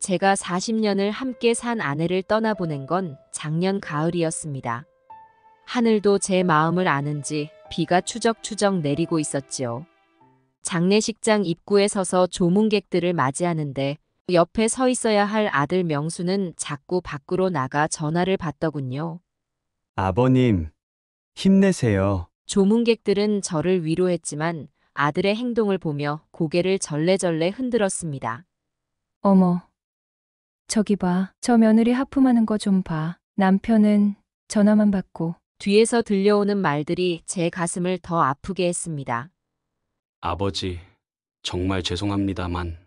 제가 40년을 함께 산 아내를 떠나보낸 건 작년 가을이었습니다. 하늘도 제 마음을 아는지 비가 추적추적 내리고 있었지요. 장례식장 입구에 서서 조문객들을 맞이하는데 옆에 서 있어야 할 아들 명수는 자꾸 밖으로 나가 전화를 받더군요. 아버님, 힘내세요. 조문객들은 저를 위로했지만 아들의 행동을 보며 고개를 절레절레 흔들었습니다. 어머, 저기 봐. 저 며느리 하품하는 거 좀 봐. 남편은 전화만 받고. 뒤에서 들려오는 말들이 제 가슴을 더 아프게 했습니다. 아버지, 정말 죄송합니다만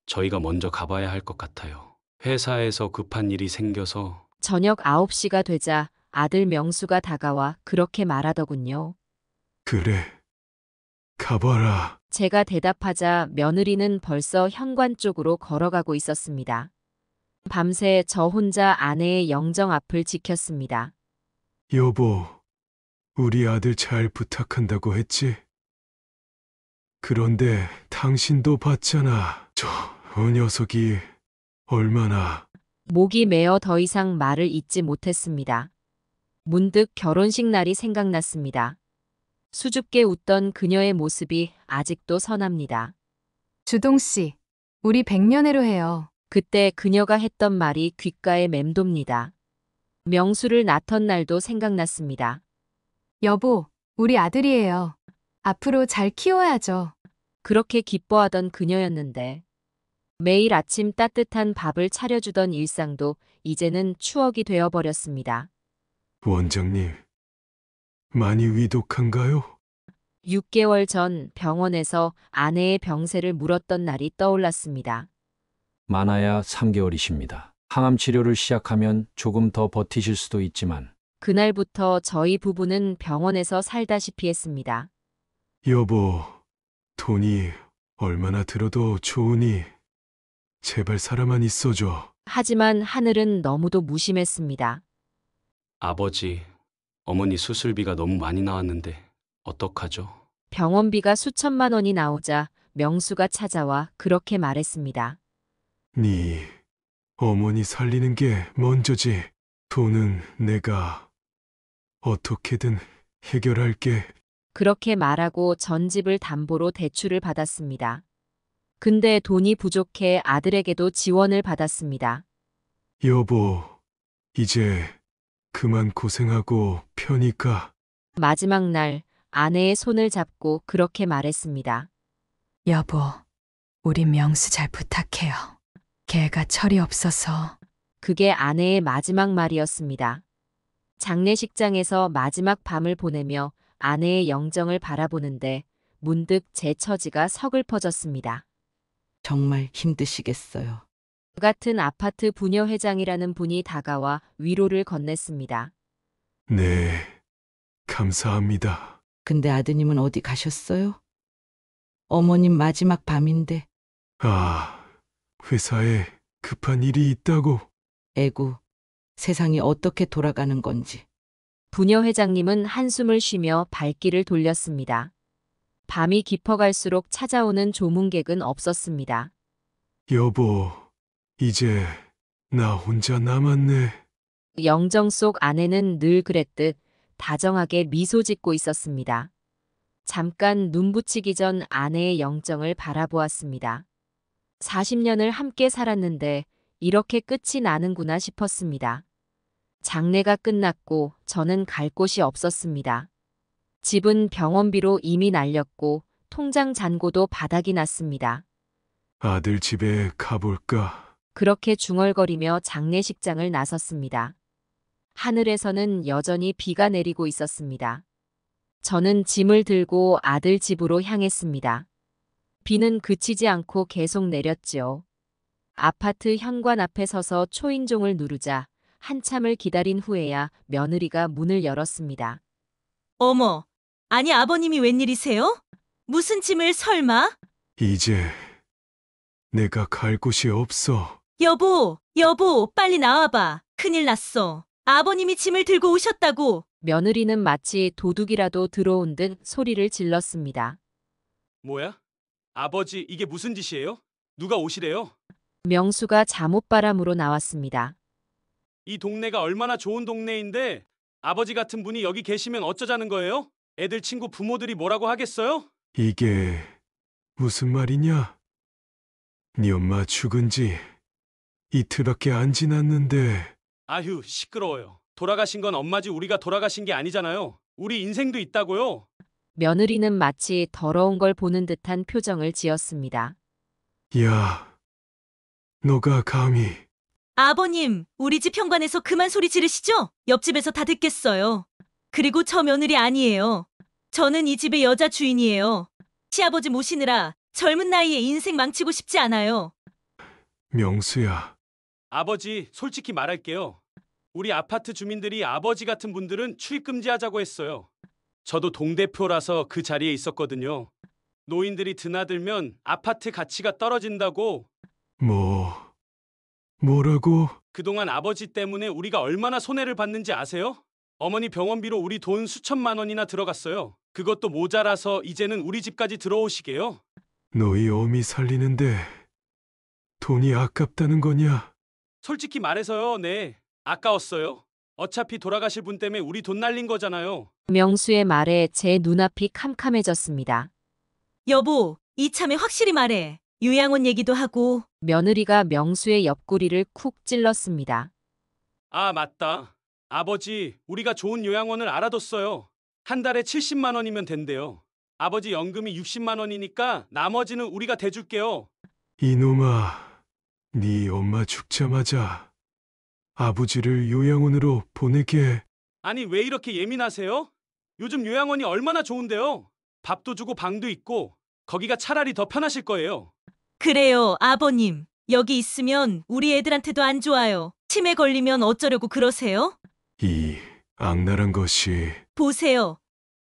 저희가 먼저 가봐야 할 것 같아요. 회사에서 급한 일이 생겨서. 저녁 9시가 되자 아들 명수가 다가와 그렇게 말하더군요. 그래, 가봐라. 제가 대답하자 며느리는 벌써 현관 쪽으로 걸어가고 있었습니다. 밤새 저 혼자 아내의 영정 앞을 지켰습니다. 여보, 우리 아들 잘 부탁한다고 했지? 그런데 당신도 봤잖아. 저 녀석이 얼마나... 목이 메어 더 이상 말을 잇지 못했습니다. 문득 결혼식 날이 생각났습니다. 수줍게 웃던 그녀의 모습이 아직도 선합니다. 주동 씨, 우리 100년회로 해요. 그때 그녀가 했던 말이 귓가에 맴돕니다. 명수를 낳던 날도 생각났습니다. 여보, 우리 아들이에요. 앞으로 잘 키워야죠. 그렇게 기뻐하던 그녀였는데 매일 아침 따뜻한 밥을 차려주던 일상도 이제는 추억이 되어버렸습니다. 원장님, 많이 위독한가요? 6개월 전 병원에서 아내의 병세를 물었던 날이 떠올랐습니다. 많아야 3개월이십니다. 항암 치료를 시작하면 조금 더 버티실 수도 있지만 그날부터 저희 부부는 병원에서 살다시피 했습니다. 여보, 돈이 얼마나 들어도 좋으니 제발 살아만 있어줘. 하지만 하늘은 너무도 무심했습니다. 아버지, 어머니 수술비가 너무 많이 나왔는데 어떡하죠? 병원비가 수천만 원이 나오자 명수가 찾아와 그렇게 말했습니다. 네 어머니 살리는 게 먼저지. 돈은 내가 어떻게든 해결할게. 그렇게 말하고 전 집을 담보로 대출을 받았습니다. 근데 돈이 부족해 아들에게도 지원을 받았습니다. 여보, 이제 그만 고생하고 편히 가. 마지막 날 아내의 손을 잡고 그렇게 말했습니다. 여보, 우리 명수 잘 부탁해요. 걔가 철이 없어서. 그게 아내의 마지막 말이었습니다. 장례식장에서 마지막 밤을 보내며 아내의 영정을 바라보는데 문득 제 처지가 서글퍼졌습니다. 정말 힘드시겠어요. 그 같은 아파트 부녀회장이라는 분이 다가와 위로를 건넸습니다. 네, 감사합니다. 근데 아드님은 어디 가셨어요? 어머님 마지막 밤인데. 아, 회사에 급한 일이 있다고. 에구, 세상이 어떻게 돌아가는 건지. 부녀회장님은 한숨을 쉬며 발길을 돌렸습니다. 밤이 깊어갈수록 찾아오는 조문객은 없었습니다. 여보, 이제 나 혼자 남았네. 영정 속 아내는 늘 그랬듯 다정하게 미소 짓고 있었습니다. 잠깐 눈 붙이기 전 아내의 영정을 바라보았습니다. 40년을 함께 살았는데 이렇게 끝이 나는구나 싶었습니다. 장례가 끝났고 저는 갈 곳이 없었습니다. 집은 병원비로 이미 날렸고 통장 잔고도 바닥이 났습니다. 아들 집에 가볼까? 그렇게 중얼거리며 장례식장을 나섰습니다. 하늘에서는 여전히 비가 내리고 있었습니다. 저는 짐을 들고 아들 집으로 향했습니다. 비는 그치지 않고 계속 내렸지요. 아파트 현관 앞에 서서 초인종을 누르자 한참을 기다린 후에야 며느리가 문을 열었습니다. 어머, 아니 아버님이 웬일이세요? 무슨 짐을 설마? 이제 내가 갈 곳이 없어. 여보, 빨리 나와봐. 큰일 났어. 아버님이 짐을 들고 오셨다고. 며느리는 마치 도둑이라도 들어온 듯 소리를 질렀습니다. 뭐야? 아버지, 이게 무슨 짓이에요? 누가 오시래요? 명수가 잠옷바람으로 나왔습니다. 이 동네가 얼마나 좋은 동네인데 아버지 같은 분이 여기 계시면 어쩌자는 거예요? 애들 친구 부모들이 뭐라고 하겠어요? 이게 무슨 말이냐? 네 엄마 죽은 지 이틀밖에 안 지났는데 아휴, 시끄러워요. 돌아가신 건 엄마지 우리가 돌아가신 게 아니잖아요. 우리 인생도 있다고요. 며느리는 마치 더러운 걸 보는 듯한 표정을 지었습니다. 야, 너가 감히 아버님, 우리 집 현관에서 그만 소리 지르시죠? 옆집에서 다 듣겠어요. 그리고 저 며느리 아니에요. 저는 이 집의 여자 주인이에요. 시아버지 모시느라 젊은 나이에 인생 망치고 싶지 않아요. 명수야. 아버지, 솔직히 말할게요. 우리 아파트 주민들이 아버지 같은 분들은 출입금지하자고 했어요. 저도 동대표라서 그 자리에 있었거든요. 노인들이 드나들면 아파트 가치가 떨어진다고. 뭐라고? 그동안 아버지 때문에 우리가 얼마나 손해를 봤는지 아세요? 어머니 병원비로 우리 돈 수천만 원이나 들어갔어요. 그것도 모자라서 이제는 우리 집까지 들어오시게요. 너희 어미 살리는데 돈이 아깝다는 거냐? 솔직히 말해서요, 네. 아까웠어요. 어차피 돌아가실 분 때문에 우리 돈 날린 거잖아요. 명수의 말에 제 눈앞이 캄캄해졌습니다. 여보, 이참에 확실히 말해. 요양원 얘기도 하고. 며느리가 명수의 옆구리를 쿡 찔렀습니다. 아, 맞다. 아버지, 우리가 좋은 요양원을 알아뒀어요. 한 달에 70만 원이면 된대요. 아버지 연금이 60만 원이니까 나머지는 우리가 대줄게요. 이놈아, 네 엄마 죽자마자 아버지를 요양원으로 보내게. 아니, 왜 이렇게 예민하세요? 요즘 요양원이 얼마나 좋은데요? 밥도 주고 방도 있고 거기가 차라리 더 편하실 거예요. 그래요, 아버님. 여기 있으면 우리 애들한테도 안 좋아요. 치매 걸리면 어쩌려고 그러세요? 이 악랄한 것이 보세요.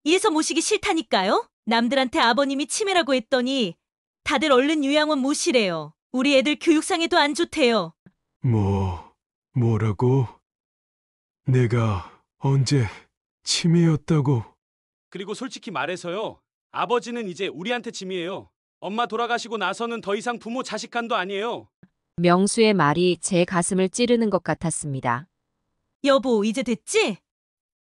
이래서 모시기 싫다니까요? 남들한테 아버님이 치매라고 했더니 다들 얼른 요양원 모시래요. 우리 애들 교육상에도 안 좋대요. 뭐라고? 내가 언제 치매였다고? 그리고 솔직히 말해서요. 아버지는 이제 우리한테 짐이에요. 엄마 돌아가시고 나서는 더 이상 부모 자식 간도 아니에요. 명수의 말이 제 가슴을 찌르는 것 같았습니다. 여보, 이제 됐지?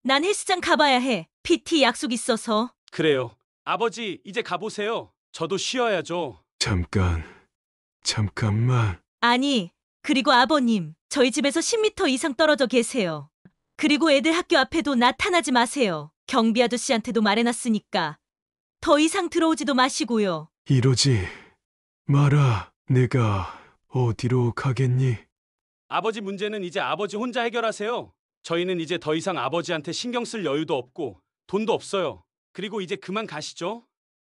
난 헬스장 가봐야 해. PT 약속 있어서. 그래요. 아버지, 이제 가보세요. 저도 쉬어야죠. 잠깐만. 아니, 그리고 아버님, 저희 집에서 10m 이상 떨어져 계세요. 그리고 애들 학교 앞에도 나타나지 마세요. 경비 아저씨한테도 말해놨으니까. 더 이상 들어오지도 마시고요. 이러지 마라. 내가 어디로 가겠니? 아버지 문제는 이제 아버지 혼자 해결하세요. 저희는 이제 더 이상 아버지한테 신경 쓸 여유도 없고 돈도 없어요. 그리고 이제 그만 가시죠.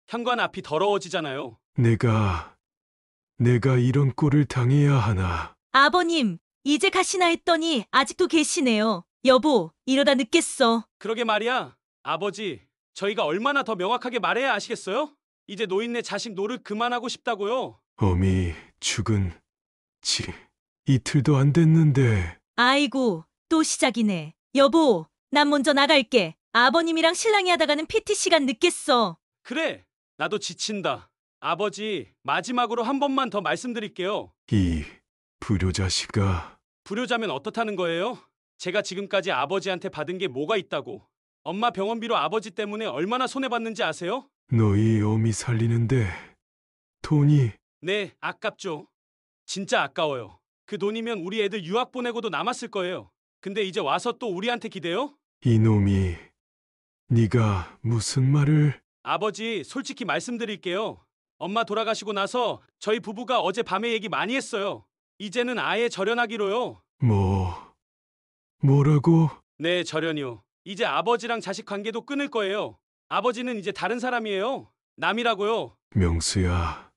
현관 앞이 더러워지잖아요. 내가 이런 꼴을 당해야 하나? 아버님, 이제 가시나 했더니 아직도 계시네요. 여보, 이러다 늦겠어. 그러게 말이야. 아버지, 저희가 얼마나 더 명확하게 말해야 아시겠어요? 이제 노인네 자식 노릇 그만하고 싶다고요. 어미 죽은 지 이틀도 안 됐는데. 아이고, 또 시작이네. 여보, 난 먼저 나갈게. 아버님이랑 신랑이 하다가는 PT 시간 늦겠어. 그래, 나도 지친다. 아버지, 마지막으로 한 번만 더 말씀드릴게요. 이 불효자식아. 불효자면 어떻다는 거예요? 제가 지금까지 아버지한테 받은 게 뭐가 있다고. 엄마 병원비로 아버지 때문에 얼마나 손해봤는지 아세요? 너희 어미 살리는데 돈이. 네, 아깝죠. 진짜 아까워요. 그 돈이면 우리 애들 유학 보내고도 남았을 거예요. 근데 이제 와서 또 우리한테 기대요? 이놈이 네가 무슨 말을. 아버지, 솔직히 말씀드릴게요. 엄마 돌아가시고 나서 저희 부부가 어제 밤에 얘기 많이 했어요. 이제는 아예 절연하기로요. 뭐라고? 네, 절연이요. 이제 아버지랑 자식 관계도 끊을 거예요. 아버지는 이제 다른 사람이에요. 남이라고요. 명수야,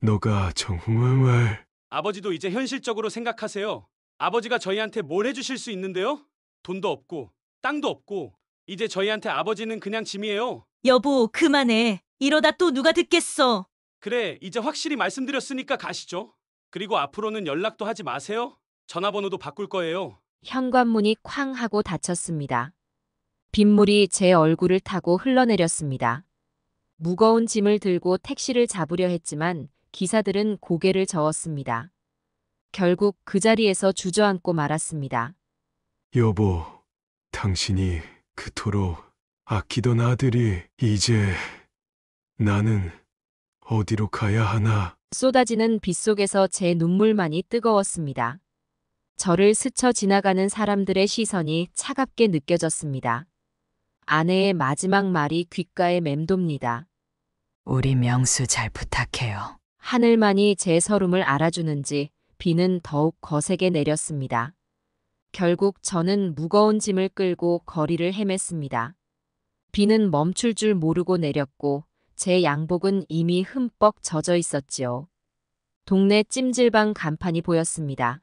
너가 정말. 아버지도 이제 현실적으로 생각하세요. 아버지가 저희한테 뭘 해주실 수 있는데요? 돈도 없고 땅도 없고 이제 저희한테 아버지는 그냥 짐이에요. 여보, 그만해. 이러다 또 누가 듣겠어. 그래, 이제 확실히 말씀드렸으니까 가시죠. 그리고 앞으로는 연락도 하지 마세요. 전화번호도 바꿀 거예요. 현관문이 쾅 하고 닫혔습니다. 빗물이 제 얼굴을 타고 흘러내렸습니다. 무거운 짐을 들고 택시를 잡으려 했지만 기사들은 고개를 저었습니다. 결국 그 자리에서 주저앉고 말았습니다. 여보, 당신이 그토록 아끼던 아들이 이제 나는 어디로 가야 하나? 쏟아지는 빗속에서 제 눈물만이 뜨거웠습니다. 저를 스쳐 지나가는 사람들의 시선이 차갑게 느껴졌습니다. 아내의 마지막 말이 귓가에 맴돕니다. 우리 명수 잘 부탁해요. 하늘만이 제 서름을 알아주는지 비는 더욱 거세게 내렸습니다. 결국 저는 무거운 짐을 끌고 거리를 헤맸습니다. 비는 멈출 줄 모르고 내렸고 제 양복은 이미 흠뻑 젖어 있었지요. 동네 찜질방 간판이 보였습니다.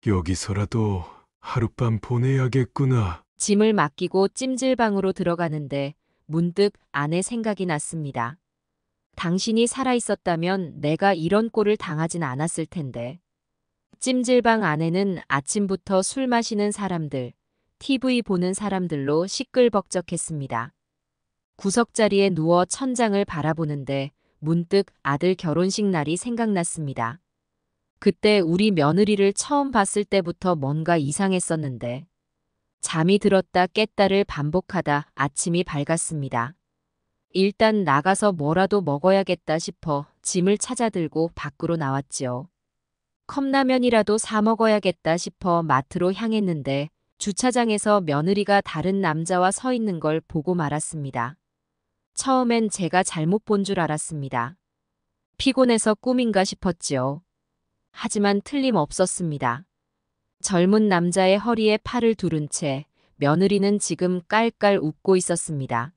여기서라도 하룻밤 보내야겠구나. 짐을 맡기고 찜질방으로 들어가는데 문득 아내 생각이 났습니다. 당신이 살아있었다면 내가 이런 꼴을 당하진 않았을 텐데. 찜질방 안에는 아침부터 술 마시는 사람들, TV 보는 사람들로 시끌벅적했습니다. 구석자리에 누워 천장을 바라보는데 문득 아들 결혼식 날이 생각났습니다. 그때 우리 며느리를 처음 봤을 때부터 뭔가 이상했었는데 잠이 들었다 깼다를 반복하다 아침이 밝았습니다. 일단 나가서 뭐라도 먹어야겠다 싶어 짐을 찾아들고 밖으로 나왔지요. 컵라면이라도 사 먹어야겠다 싶어 마트로 향했는데 주차장에서 며느리가 다른 남자와 서 있는 걸 보고 말았습니다. 처음엔 제가 잘못 본 줄 알았습니다. 피곤해서 꿈인가 싶었지요. 하지만 틀림없었습니다. 젊은 남자의 허리에 팔을 두른 채 며느리는 지금 깔깔 웃고 있었습니다.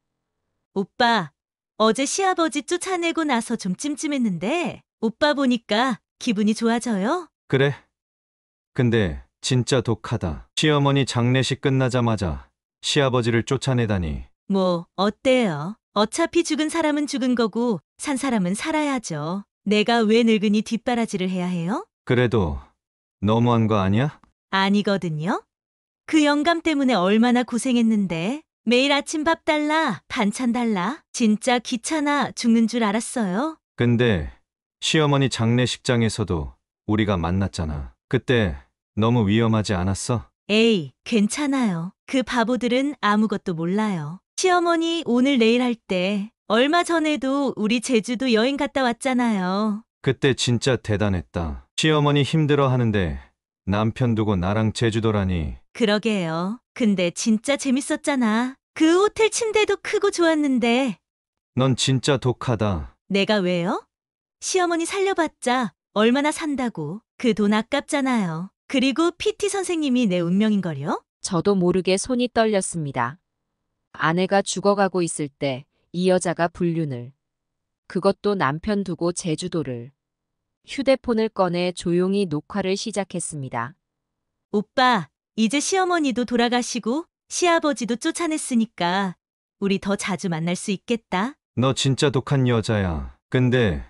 오빠, 어제 시아버지 쫓아내고 나서 좀 찜찜했는데 오빠 보니까 기분이 좋아져요? 그래? 근데 진짜 독하다. 시어머니 장례식 끝나자마자 시아버지를 쫓아내다니. 뭐 어때요? 어차피 죽은 사람은 죽은 거고 산 사람은 살아야죠. 내가 왜 늙은이 뒷바라지를 해야 해요? 그래도 너무한 거 아니야? 아니거든요. 그 영감 때문에 얼마나 고생했는데 매일 아침 밥 달라, 반찬 달라. 진짜 귀찮아 죽는 줄 알았어요. 근데 시어머니 장례식장에서도 우리가 만났잖아. 그때 너무 위험하지 않았어? 에이, 괜찮아요. 그 바보들은 아무것도 몰라요. 시어머니 오늘 내일 할 때 얼마 전에도 우리 제주도 여행 갔다 왔잖아요. 그때 진짜 대단했다. 시어머니 힘들어 하는데 남편 두고 나랑 제주도라니. 그러게요. 근데 진짜 재밌었잖아. 그 호텔 침대도 크고 좋았는데. 넌 진짜 독하다. 내가 왜요? 시어머니 살려봤자 얼마나 산다고. 그 돈 아깝잖아요. 그리고 PT 선생님이 내 운명인걸요? 저도 모르게 손이 떨렸습니다. 아내가 죽어가고 있을 때 이 여자가 불륜을. 그것도 남편 두고 제주도를. 휴대폰을 꺼내 조용히 녹화를 시작했습니다. 오빠, 이제 시어머니도 돌아가시고 시아버지도 쫓아냈으니까 우리 더 자주 만날 수 있겠다. 너 진짜 독한 여자야. 근데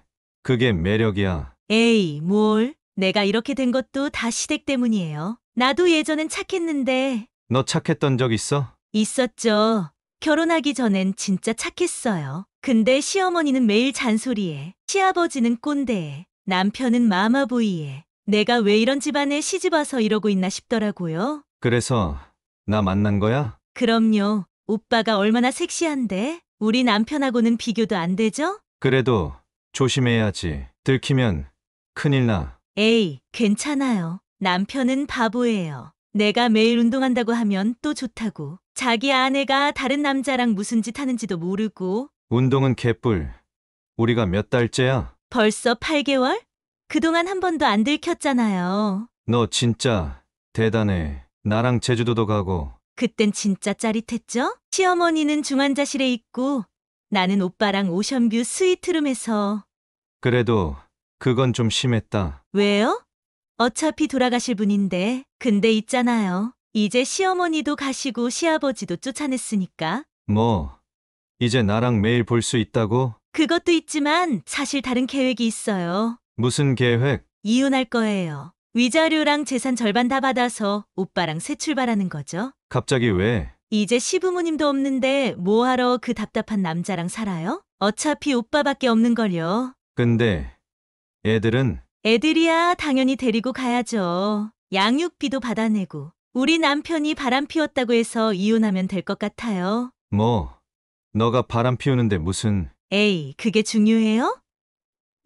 그게 매력이야. 에이, 뭘. 내가 이렇게 된 것도 다 시댁 때문이에요. 나도 예전엔 착했는데. 너 착했던 적 있어? 있었죠. 결혼하기 전엔 진짜 착했어요. 근데 시어머니는 매일 잔소리해. 시아버지는 꼰대해. 남편은 마마보이해. 내가 왜 이런 집안에 시집와서 이러고 있나 싶더라고요. 그래서 나 만난 거야? 그럼요. 오빠가 얼마나 섹시한데? 우리 남편하고는 비교도 안 되죠? 그래도 조심해야지. 들키면 큰일 나. 에이, 괜찮아요. 남편은 바보예요. 내가 매일 운동한다고 하면 또 좋다고. 자기 아내가 다른 남자랑 무슨 짓 하는지도 모르고. 운동은 개뿔. 우리가 몇 달째야? 벌써 8개월? 그동안 한 번도 안 들켰잖아요. 너 진짜 대단해. 나랑 제주도도 가고. 그땐 진짜 짜릿했죠? 시어머니는 중환자실에 있고 나는 오빠랑 오션뷰 스위트룸에서. 그래도 그건 좀 심했다. 왜요? 어차피 돌아가실 분인데. 근데 있잖아요. 이제 시어머니도 가시고 시아버지도 쫓아냈으니까. 뭐, 이제 나랑 매일 볼 수 있다고? 그것도 있지만 사실 다른 계획이 있어요. 무슨 계획? 이혼할 거예요. 위자료랑 재산 절반 다 받아서 오빠랑 새 출발하는 거죠. 갑자기 왜? 이제 시부모님도 없는데 뭐하러 그 답답한 남자랑 살아요? 어차피 오빠밖에 없는걸요. 근데 애들은 애들이야 당연히 데리고 가야죠. 양육비도 받아내고. 우리 남편이 바람 피웠다고 해서 이혼하면 될 것 같아요. 뭐, 너가 바람 피우는데 무슨 에이, 그게 중요해요?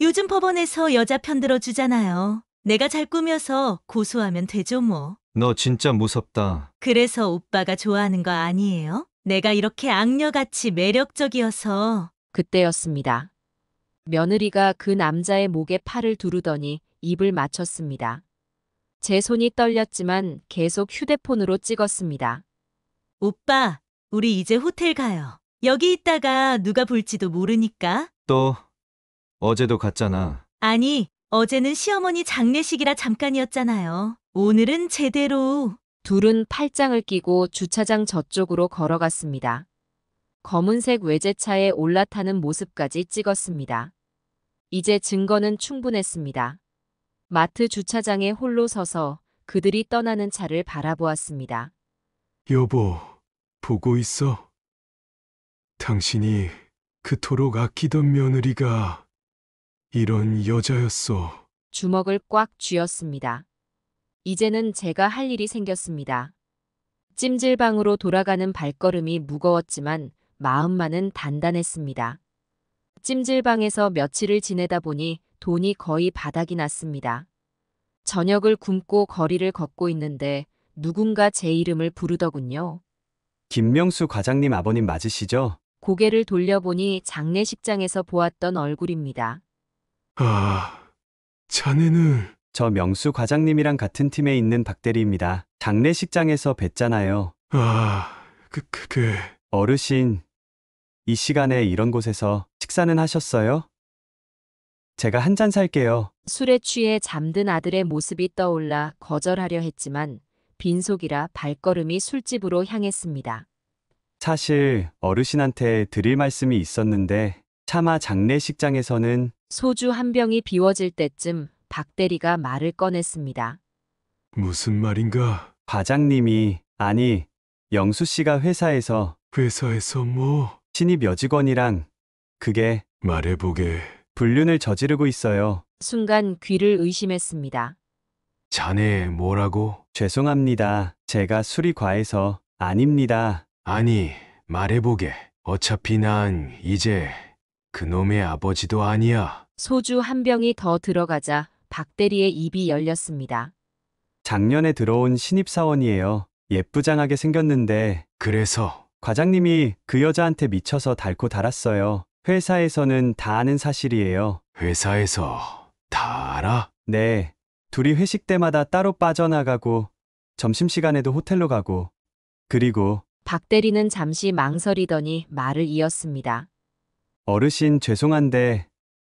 요즘 법원에서 여자 편 들어주잖아요. 내가 잘 꾸며서 고소하면 되죠 뭐. 너 진짜 무섭다. 그래서 오빠가 좋아하는 거 아니에요? 내가 이렇게 악녀같이 매력적이어서. 그때였습니다. 며느리가 그 남자의 목에 팔을 두르더니 입을 맞췄습니다. 제 손이 떨렸지만 계속 휴대폰으로 찍었습니다. 오빠, 우리 이제 호텔 가요. 여기 있다가 누가 볼지도 모르니까. 또 어제도 갔잖아. 아니, 어제는 시어머니 장례식이라 잠깐이었잖아요. 오늘은 제대로. 둘은 팔짱을 끼고 주차장 저쪽으로 걸어갔습니다. 검은색 외제차에 올라타는 모습까지 찍었습니다. 이제 증거는 충분했습니다. 마트 주차장에 홀로 서서 그들이 떠나는 차를 바라보았습니다. 여보, 보고 있어? 당신이 그토록 아끼던 며느리가 이런 여자였어. 주먹을 꽉 쥐었습니다. 이제는 제가 할 일이 생겼습니다. 찜질방으로 돌아가는 발걸음이 무거웠지만 마음만은 단단했습니다. 찜질방에서 며칠을 지내다 보니 돈이 거의 바닥이 났습니다. 저녁을 굶고 거리를 걷고 있는데 누군가 제 이름을 부르더군요. 김명수 과장님 아버님 맞으시죠? 고개를 돌려보니 장례식장에서 보았던 얼굴입니다. 아, 자네는 저 명수 과장님이랑 같은 팀에 있는 박대리입니다. 장례식장에서 뵀잖아요. 그게 어르신, 이 시간에 이런 곳에서 식사는 하셨어요? 제가 한 잔 살게요. 술에 취해 잠든 아들의 모습이 떠올라 거절하려 했지만 빈속이라 발걸음이 술집으로 향했습니다. 사실 어르신한테 드릴 말씀이 있었는데 차마 장례식장에서는 소주 한 병이 비워질 때쯤 박대리가 말을 꺼냈습니다. 무슨 말인가? 과장님이, 아니, 영수 씨가 회사에서 회사에서 뭐 신입 여직원이랑 그게 말해보게. 불륜을 저지르고 있어요. 순간 귀를 의심했습니다. 자네 뭐라고? 죄송합니다. 제가 술이 과해서 아닙니다. 아니, 말해보게. 어차피 난 이제 그놈의 아버지도 아니야. 소주 한 병이 더 들어가자 박대리의 입이 열렸습니다. 작년에 들어온 신입사원이에요. 예쁘장하게 생겼는데 그래서 과장님이 그 여자한테 미쳐서 닳고 닳았어요. 회사에서는 다 아는 사실이에요. 회사에서 다 알아? 네. 둘이 회식 때마다 따로 빠져나가고 점심시간에도 호텔로 가고 그리고 박대리는 잠시 망설이더니 말을 이었습니다. 어르신 죄송한데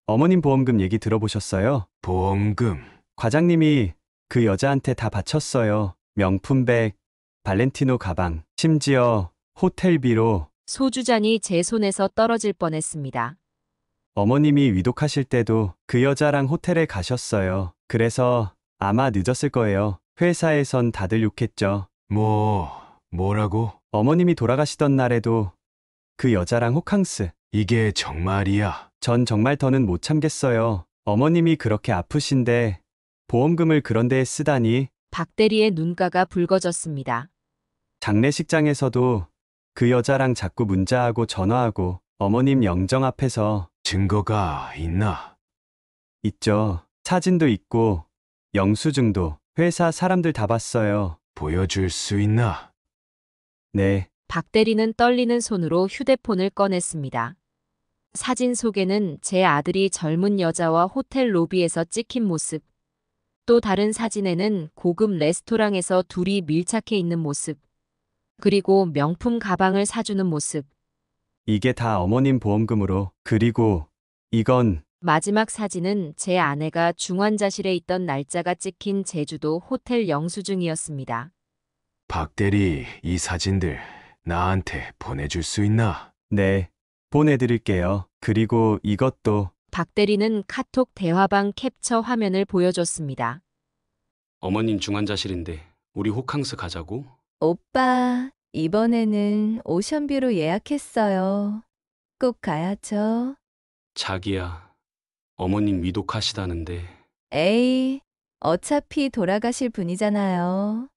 어머님 보험금 얘기 들어보셨어요? 보험금. 과장님이 그 여자한테 다 바쳤어요. 명품백, 발렌티노 가방, 심지어 호텔비로. 소주잔이 제 손에서 떨어질 뻔했습니다. 어머님이 위독하실 때도 그 여자랑 호텔에 가셨어요. 그래서 아마 늦었을 거예요. 회사에선 다들 욕했죠. 뭐라고? 어머님이 돌아가시던 날에도 그 여자랑 호캉스. 이게 정말이야? 전 정말 더는 못 참겠어요. 어머님이 그렇게 아프신데 보험금을 그런 데에 쓰다니. 박대리의 눈가가 붉어졌습니다. 장례식장에서도 그 여자랑 자꾸 문자하고 전화하고 어머님 영정 앞에서. 증거가 있나? 있죠. 사진도 있고 영수증도. 회사 사람들 다 봤어요. 보여줄 수 있나? 네. 박대리는 떨리는 손으로 휴대폰을 꺼냈습니다. 사진 속에는 제 아들이 젊은 여자와 호텔 로비에서 찍힌 모습, 또 다른 사진에는 고급 레스토랑에서 둘이 밀착해 있는 모습, 그리고 명품 가방을 사주는 모습. 이게 다 어머님 보험금으로. 그리고 이건 마지막 사진은 제 아내가 중환자실에 있던 날짜가 찍힌 제주도 호텔 영수증이었습니다. 박대리, 이 사진들 나한테 보내줄 수 있나? 네. 보내드릴게요. 그리고 이것도. 박대리는 카톡 대화방 캡처 화면을 보여줬습니다. 어머님 중환자실인데 우리 호캉스 가자고? 오빠, 이번에는 오션뷰로 예약했어요. 꼭 가야죠. 자기야, 어머님 위독하시다는데. 에이, 어차피 돌아가실 분이잖아요.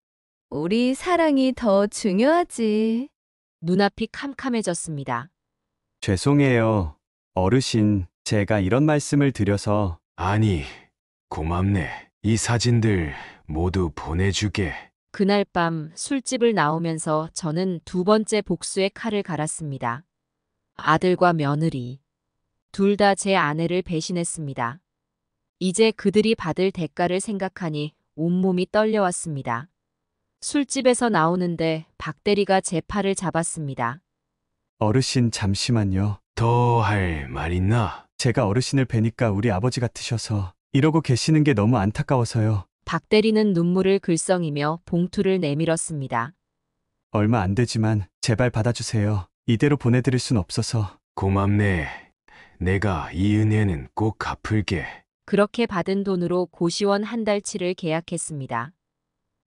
우리 사랑이 더 중요하지. 눈앞이 캄캄해졌습니다. 죄송해요. 어르신, 제가 이런 말씀을 드려서 아니, 고맙네. 이 사진들 모두 보내주게. 그날 밤 술집을 나오면서 저는 두 번째 복수의 칼을 갈았습니다. 아들과 며느리, 둘 다 제 아내를 배신했습니다. 이제 그들이 받을 대가를 생각하니 온몸이 떨려왔습니다. 술집에서 나오는데 박대리가 제 팔을 잡았습니다. 어르신 잠시만요. 더 할 말 있나? 제가 어르신을 뵈니까 우리 아버지 같으셔서 이러고 계시는 게 너무 안타까워서요. 박대리는 눈물을 글썽이며 봉투를 내밀었습니다. 얼마 안 되지만 제발 받아주세요. 이대로 보내드릴 순 없어서. 고맙네. 내가 이 은혜는 꼭 갚을게. 그렇게 받은 돈으로 고시원 한 달치를 계약했습니다.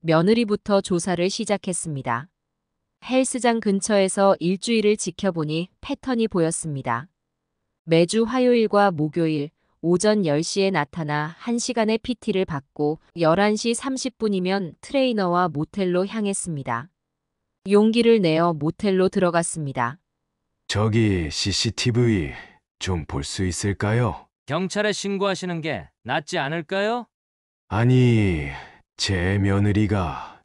며느리부터 조사를 시작했습니다. 헬스장 근처에서 일주일을 지켜보니 패턴이 보였습니다. 매주 화요일과 목요일 오전 10시에 나타나 1시간의 PT를 받고 11시 30분이면 트레이너와 모텔로 향했습니다. 용기를 내어 모텔로 들어갔습니다. 저기 CCTV 좀 볼 수 있을까요? 경찰에 신고하시는 게 낫지 않을까요? 아니, 제 며느리가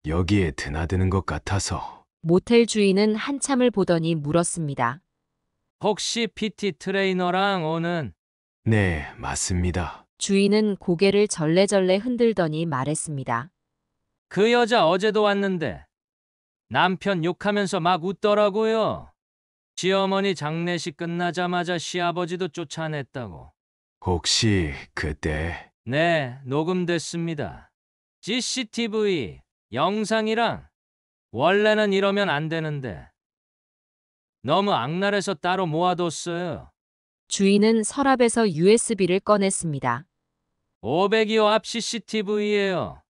여기에 드나드는 것 같아서. 모텔 주인은 한참을 보더니 물었습니다. 혹시 PT 트레이너랑 오는? 네, 맞습니다. 주인은 고개를 절레절레 흔들더니 말했습니다. 그 여자 어제도 왔는데 남편 욕하면서 막 웃더라고요. 시어머니 장례식 끝나자마자 시아버지도 쫓아냈다고. 혹시 그때? 네, 녹음됐습니다. CCTV 영상이랑. 원래는 이러면 안 되는데 너무 악랄해서 따로 모아뒀어요. 주인은 서랍에서 USB를 꺼냈습니다. 500여 앞 CCTV예요.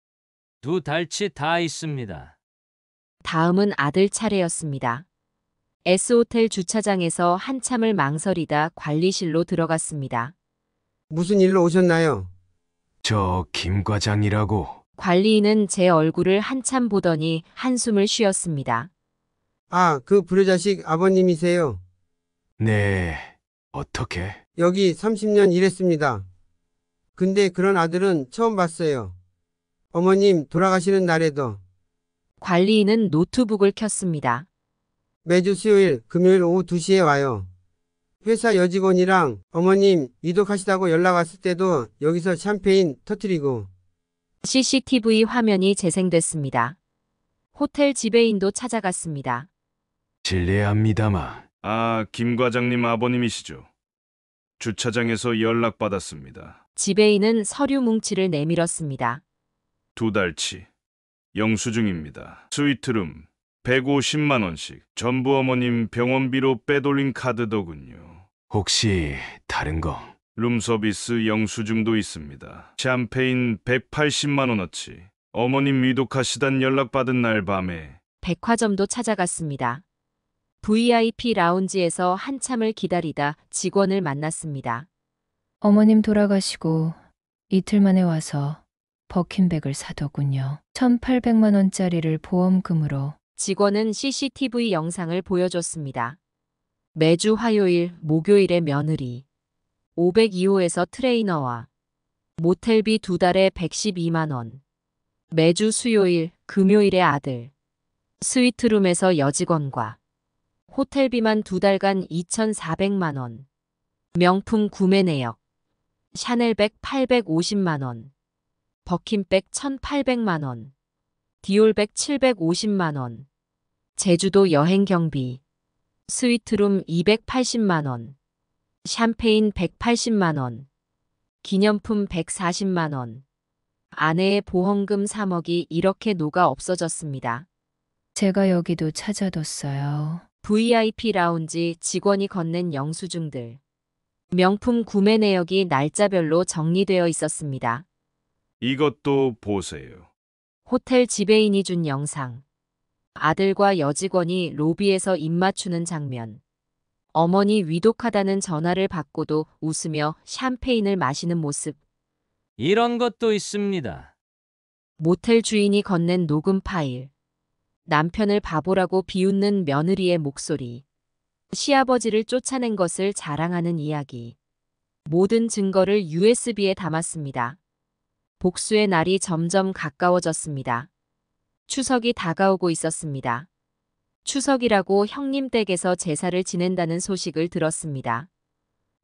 2달치 다 있습니다. 다음은 아들 차례였습니다. S호텔 주차장에서 한참을 망설이다 관리실로 들어갔습니다. 무슨 일로 오셨나요? 저 김 과장이라고. 관리인은 제 얼굴을 한참 보더니 한숨을 쉬었습니다. 아, 그 불효자식 아버님이세요? 네, 어떻게? 여기 30년 일했습니다. 근데 그런 아들은 처음 봤어요. 어머님 돌아가시는 날에도. 관리인은 노트북을 켰습니다. 매주 수요일, 금요일 오후 2시에 와요. 회사 여직원이랑 어머님 위독하시다고 연락 왔을 때도 여기서 샴페인 터뜨리고. CCTV 화면이 재생됐습니다. 호텔 지배인도 찾아갔습니다. 실례합니다만. 아, 김 과장님 아버님이시죠? 주차장에서 연락받았습니다. 지배인은 서류 뭉치를 내밀었습니다. 2달치. 영수증입니다. 스위트룸 150만 원씩. 전부 어머님 병원비로 빼돌린 카드더군요. 혹시 다른 거? 룸서비스 영수증도 있습니다. 샴페인 180만 원어치. 어머님 위독하시단 연락받은 날 밤에. 백화점도 찾아갔습니다. VIP 라운지에서 한참을 기다리다 직원을 만났습니다. 어머님 돌아가시고 이틀 만에 와서 버킨백을 사더군요. 1,800만 원짜리를 보험금으로. 직원은 CCTV 영상을 보여줬습니다. 매주 화요일, 목요일에 며느리. 502호에서 트레이너와 모텔비 2달에 112만 원. 매주 수요일, 금요일에 아들. 스위트룸에서 여직원과 호텔비만 2달간 2,400만 원. 명품 구매 내역. 샤넬백 850만 원. 버킨백 1,800만 원. 디올백 750만 원. 제주도 여행 경비. 스위트룸 280만 원. 샴페인 180만 원. 기념품 140만 원. 아내의 보험금 3억이 이렇게 녹아 없어졌습니다. 제가 여기도 찾아뒀어요. VIP 라운지 직원이 건넨 영수증들. 명품 구매 내역이 날짜별로 정리되어 있었습니다. 이것도 보세요. 호텔 지배인이 준 영상. 아들과 여직원이 로비에서 입 맞추는 장면. 어머니 위독하다는 전화를 받고도 웃으며 샴페인을 마시는 모습. 이런 것도 있습니다. 모텔 주인이 건넨 녹음 파일. 남편을 바보라고 비웃는 며느리의 목소리. 시아버지를 쫓아낸 것을 자랑하는 이야기. 모든 증거를 USB에 담았습니다. 복수의 날이 점점 가까워졌습니다. 추석이 다가오고 있었습니다. 추석이라고 형님 댁에서 제사를 지낸다는 소식을 들었습니다.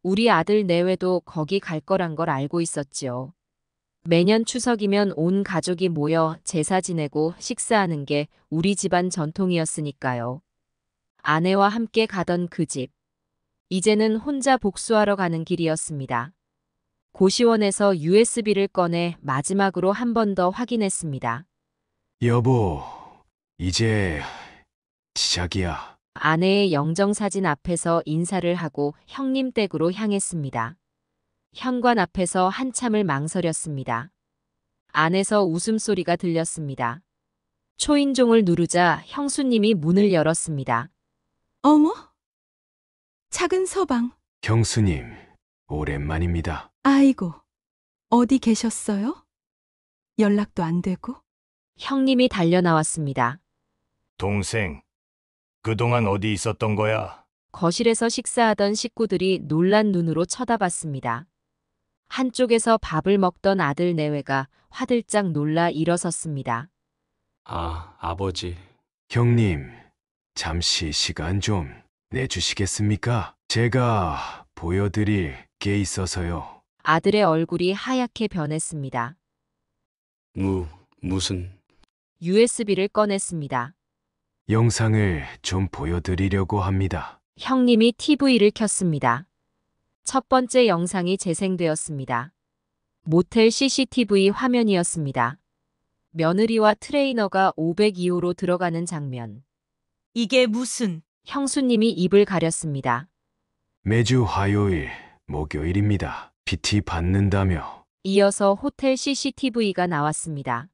우리 아들 내외도 거기 갈 거란 걸 알고 있었지요. 매년 추석이면 온 가족이 모여 제사 지내고 식사하는 게 우리 집안 전통이었으니까요. 아내와 함께 가던 그 집. 이제는 혼자 복수하러 가는 길이었습니다. 고시원에서 USB를 꺼내 마지막으로 한 번 더 확인했습니다. 여보, 이제 시작이야. 아내의 영정사진 앞에서 인사를 하고 형님 댁으로 향했습니다. 현관 앞에서 한참을 망설였습니다. 안에서 웃음소리가 들렸습니다. 초인종을 누르자 형수님이 문을 열었습니다. 어머? 작은 서방. 형수님, 오랜만입니다. 아이고, 어디 계셨어요? 연락도 안 되고. 형님이 달려나왔습니다. 동생, 그동안 어디 있었던 거야? 거실에서 식사하던 식구들이 놀란 눈으로 쳐다봤습니다. 한쪽에서 밥을 먹던 아들 내외가 화들짝 놀라 일어섰습니다. 아, 아버지. 형님, 잠시 시간 좀 내주시겠습니까? 제가 보여드릴 게 있어서요. 아들의 얼굴이 하얗게 변했습니다. 무슨... USB를 꺼냈습니다. 영상을 좀 보여드리려고 합니다. 형님이 TV를 켰습니다. 첫 번째 영상이 재생되었습니다. 모텔 CCTV 화면이었습니다. 며느리와 트레이너가 502호로 들어가는 장면. 이게 무슨... 형수님이 입을 가렸습니다. 매주 화요일, 목요일입니다. PT 받는다며. 이어서 호텔 CCTV가 나왔습니다.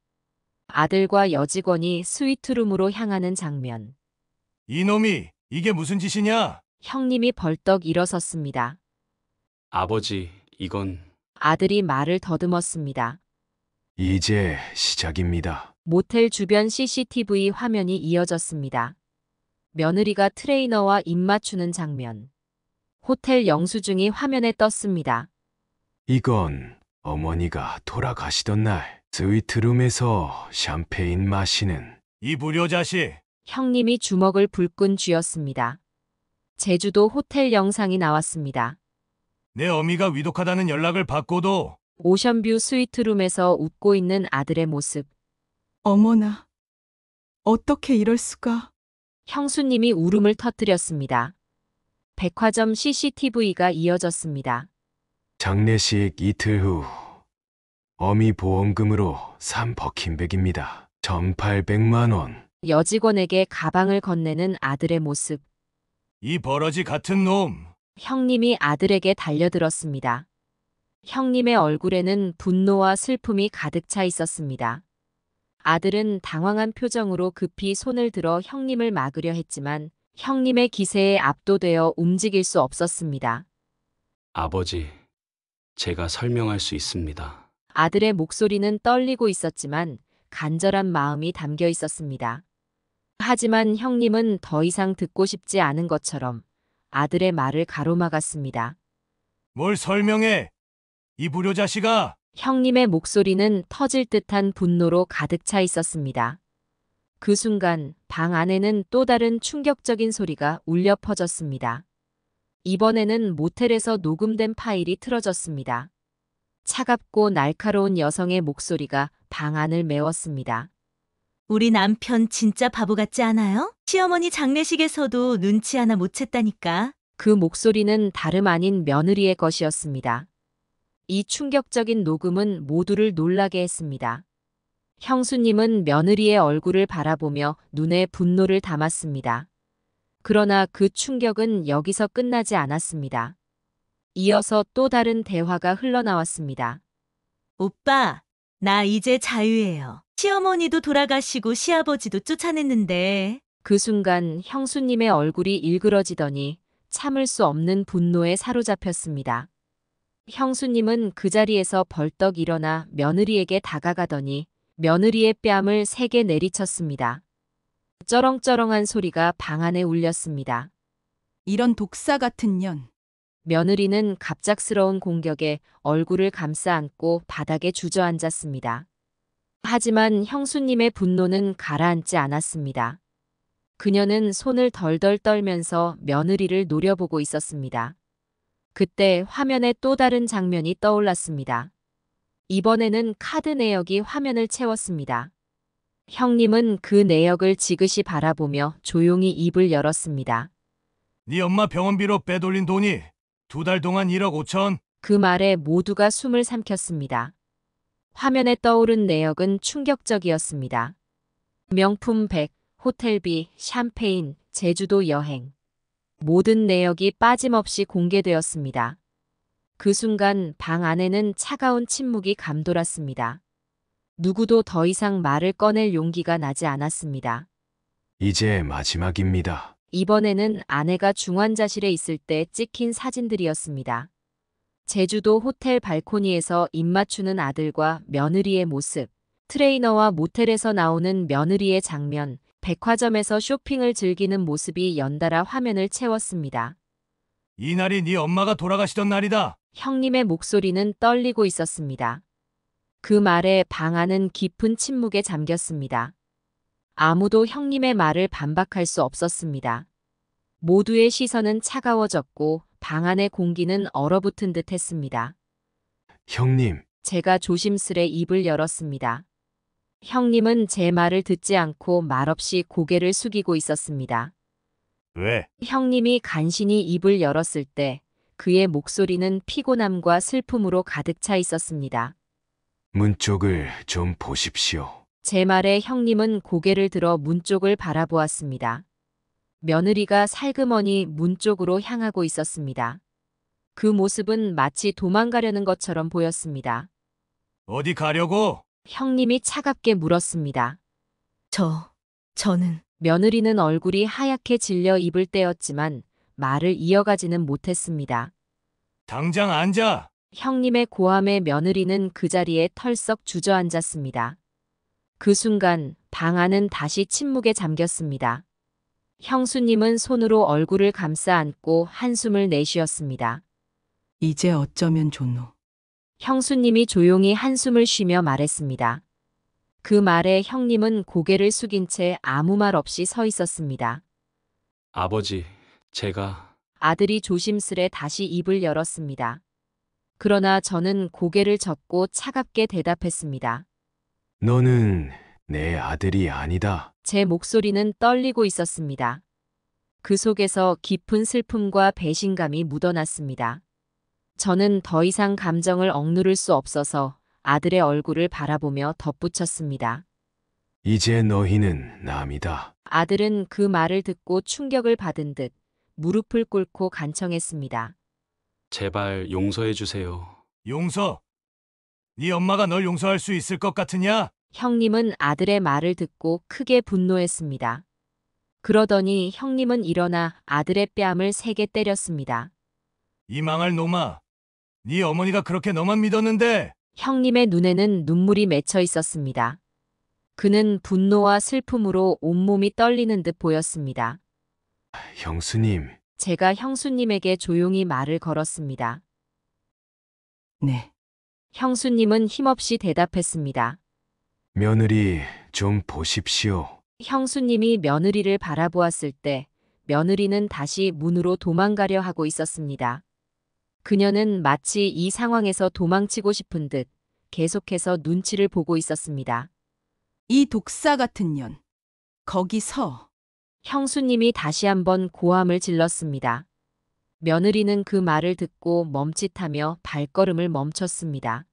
아들과 여직원이 스위트룸으로 향하는 장면. 이놈이 이게 무슨 짓이냐? 형님이 벌떡 일어섰습니다. 아버지, 이건... 아들이 말을 더듬었습니다. 이제 시작입니다. 모텔 주변 CCTV 화면이 이어졌습니다. 며느리가 트레이너와 입 맞추는 장면. 호텔 영수증이 화면에 떴습니다. 이건 어머니가 돌아가시던 날 스위트룸에서 샴페인 마시는 이 불효자식. 형님이 주먹을 불끈 쥐었습니다. 제주도 호텔 영상이 나왔습니다. 내 어미가 위독하다는 연락을 받고도 오션뷰 스위트룸에서 웃고 있는 아들의 모습. 어머나, 어떻게 이럴 수가. 형수님이 울음을 터뜨렸습니다. 백화점 CCTV가 이어졌습니다. 장례식 이틀 후 어미 보험금으로 산 버킨백입니다. 1,800만 원. 여직원에게 가방을 건네는 아들의 모습. 이 버러지 같은 놈. 형님이 아들에게 달려들었습니다. 형님의 얼굴에는 분노와 슬픔이 가득 차 있었습니다. 아들은 당황한 표정으로 급히 손을 들어 형님을 막으려 했지만 형님의 기세에 압도되어 움직일 수 없었습니다. 아버지, 제가 설명할 수 있습니다. 아들의 목소리는 떨리고 있었지만 간절한 마음이 담겨 있었습니다. 하지만 형님은 더 이상 듣고 싶지 않은 것처럼 아들의 말을 가로막았습니다. 뭘 설명해? 이 불효자식아. 형님의 목소리는 터질 듯한 분노로 가득 차 있었습니다. 그 순간 방 안에는 또 다른 충격적인 소리가 울려 퍼졌습니다. 이번에는 모텔에서 녹음된 파일이 틀어졌습니다. 차갑고 날카로운 여성의 목소리가 방 안을 메웠습니다. 우리 남편 진짜 바보 같지 않아요? 시어머니 장례식에서도 눈치 하나 못 챘다니까. 그 목소리는 다름 아닌 며느리의 것이었습니다. 이 충격적인 녹음은 모두를 놀라게 했습니다. 형수님은 며느리의 얼굴을 바라보며 눈에 분노를 담았습니다. 그러나 그 충격은 여기서 끝나지 않았습니다. 이어서 또 다른 대화가 흘러나왔습니다. 오빠, 나 이제 자유예요. 시어머니도 돌아가시고 시아버지도 쫓아냈는데. 그 순간 형수님의 얼굴이 일그러지더니 참을 수 없는 분노에 사로잡혔습니다. 형수님은 그 자리에서 벌떡 일어나 며느리에게 다가가더니 며느리의 뺨을 3개 내리쳤습니다. 쩌렁쩌렁한 소리가 방 안에 울렸습니다. 이런 독사 같은 년. 며느리는 갑작스러운 공격에 얼굴을 감싸 안고 바닥에 주저앉았습니다. 하지만 형수님의 분노는 가라앉지 않았습니다. 그녀는 손을 덜덜 떨면서 며느리를 노려보고 있었습니다. 그때 화면에 또 다른 장면이 떠올랐습니다. 이번에는 카드 내역이 화면을 채웠습니다. 형님은 그 내역을 지그시 바라보며 조용히 입을 열었습니다. 네 엄마 병원비로 빼돌린 돈이 2달 동안 1억 5천. 그 말에 모두가 숨을 삼켰습니다. 화면에 떠오른 내역은 충격적이었습니다. 명품 백, 호텔비, 샴페인, 제주도 여행. 모든 내역이 빠짐없이 공개되었습니다. 그 순간 방 안에는 차가운 침묵이 감돌았습니다. 누구도 더 이상 말을 꺼낼 용기가 나지 않았습니다. 이제 마지막입니다. 이번에는 아내가 중환자실에 있을 때 찍힌 사진들이었습니다. 제주도 호텔 발코니에서 입맞추는 아들과 며느리의 모습, 트레이너와 모텔에서 나오는 며느리의 장면, 백화점에서 쇼핑을 즐기는 모습이 연달아 화면을 채웠습니다. 이날이 네 엄마가 돌아가시던 날이다. 형님의 목소리는 떨리고 있었습니다. 그 말에 방 안은 깊은 침묵에 잠겼습니다. 아무도 형님의 말을 반박할 수 없었습니다. 모두의 시선은 차가워졌고 방 안의 공기는 얼어붙은 듯 했습니다. 형님. 제가 조심스레 입을 열었습니다. 형님은 제 말을 듣지 않고 말없이 고개를 숙이고 있었습니다. 왜? 형님이 간신히 입을 열었을 때 그의 목소리는 피곤함과 슬픔으로 가득 차 있었습니다. 문 쪽을 좀 보십시오. 제 말에 형님은 고개를 들어 문 쪽을 바라보았습니다. 며느리가 살그머니 문 쪽으로 향하고 있었습니다. 그 모습은 마치 도망가려는 것처럼 보였습니다. 어디 가려고? 형님이 차갑게 물었습니다. 저는 며느리는 얼굴이 하얗게 질려 입을 떼었지만 말을 이어가지는 못했습니다. 당장 앉아. 형님의 고함에 며느리는 그 자리에 털썩 주저앉았습니다. 그 순간 방 안은 다시 침묵에 잠겼습니다. 형수님은 손으로 얼굴을 감싸 안고 한숨을 내쉬었습니다. 이제 어쩌면 좋노. 형수님이 조용히 한숨을 쉬며 말했습니다. 그 말에 형님은 고개를 숙인 채 아무 말 없이 서 있었습니다. 아버지, 제가 아들이 조심스레 다시 입을 열었습니다. 그러나 저는 고개를 젓고 차갑게 대답했습니다. 너는 내 아들이 아니다. 제 목소리는 떨리고 있었습니다. 그 속에서 깊은 슬픔과 배신감이 묻어났습니다. 저는 더 이상 감정을 억누를 수 없어서 아들의 얼굴을 바라보며 덧붙였습니다. 이제 너희는 남이다. 아들은 그 말을 듣고 충격을 받은 듯 무릎을 꿇고 간청했습니다. 제발 용서해 주세요. 용서? 네 엄마가 널 용서할 수 있을 것 같으냐? 형님은 아들의 말을 듣고 크게 분노했습니다. 그러더니 형님은 일어나 아들의 뺨을 3개 때렸습니다. 이 망할 놈아. 네 어머니가 그렇게 너만 믿었는데. 형님의 눈에는 눈물이 맺혀 있었습니다. 그는 분노와 슬픔으로 온몸이 떨리는 듯 보였습니다. 형수님. 제가 형수님에게 조용히 말을 걸었습니다. 네. 형수님은 힘없이 대답했습니다. 며느리 좀 보십시오. 형수님이 며느리를 바라보았을 때 며느리는 다시 문으로 도망가려 하고 있었습니다. 그녀는 마치 이 상황에서 도망치고 싶은 듯 계속해서 눈치를 보고 있었습니다. 이 독사 같은 년. 거기서. 형수님이 다시 한번 고함을 질렀습니다. 며느리는 그 말을 듣고 멈칫하며 발걸음을 멈췄습니다.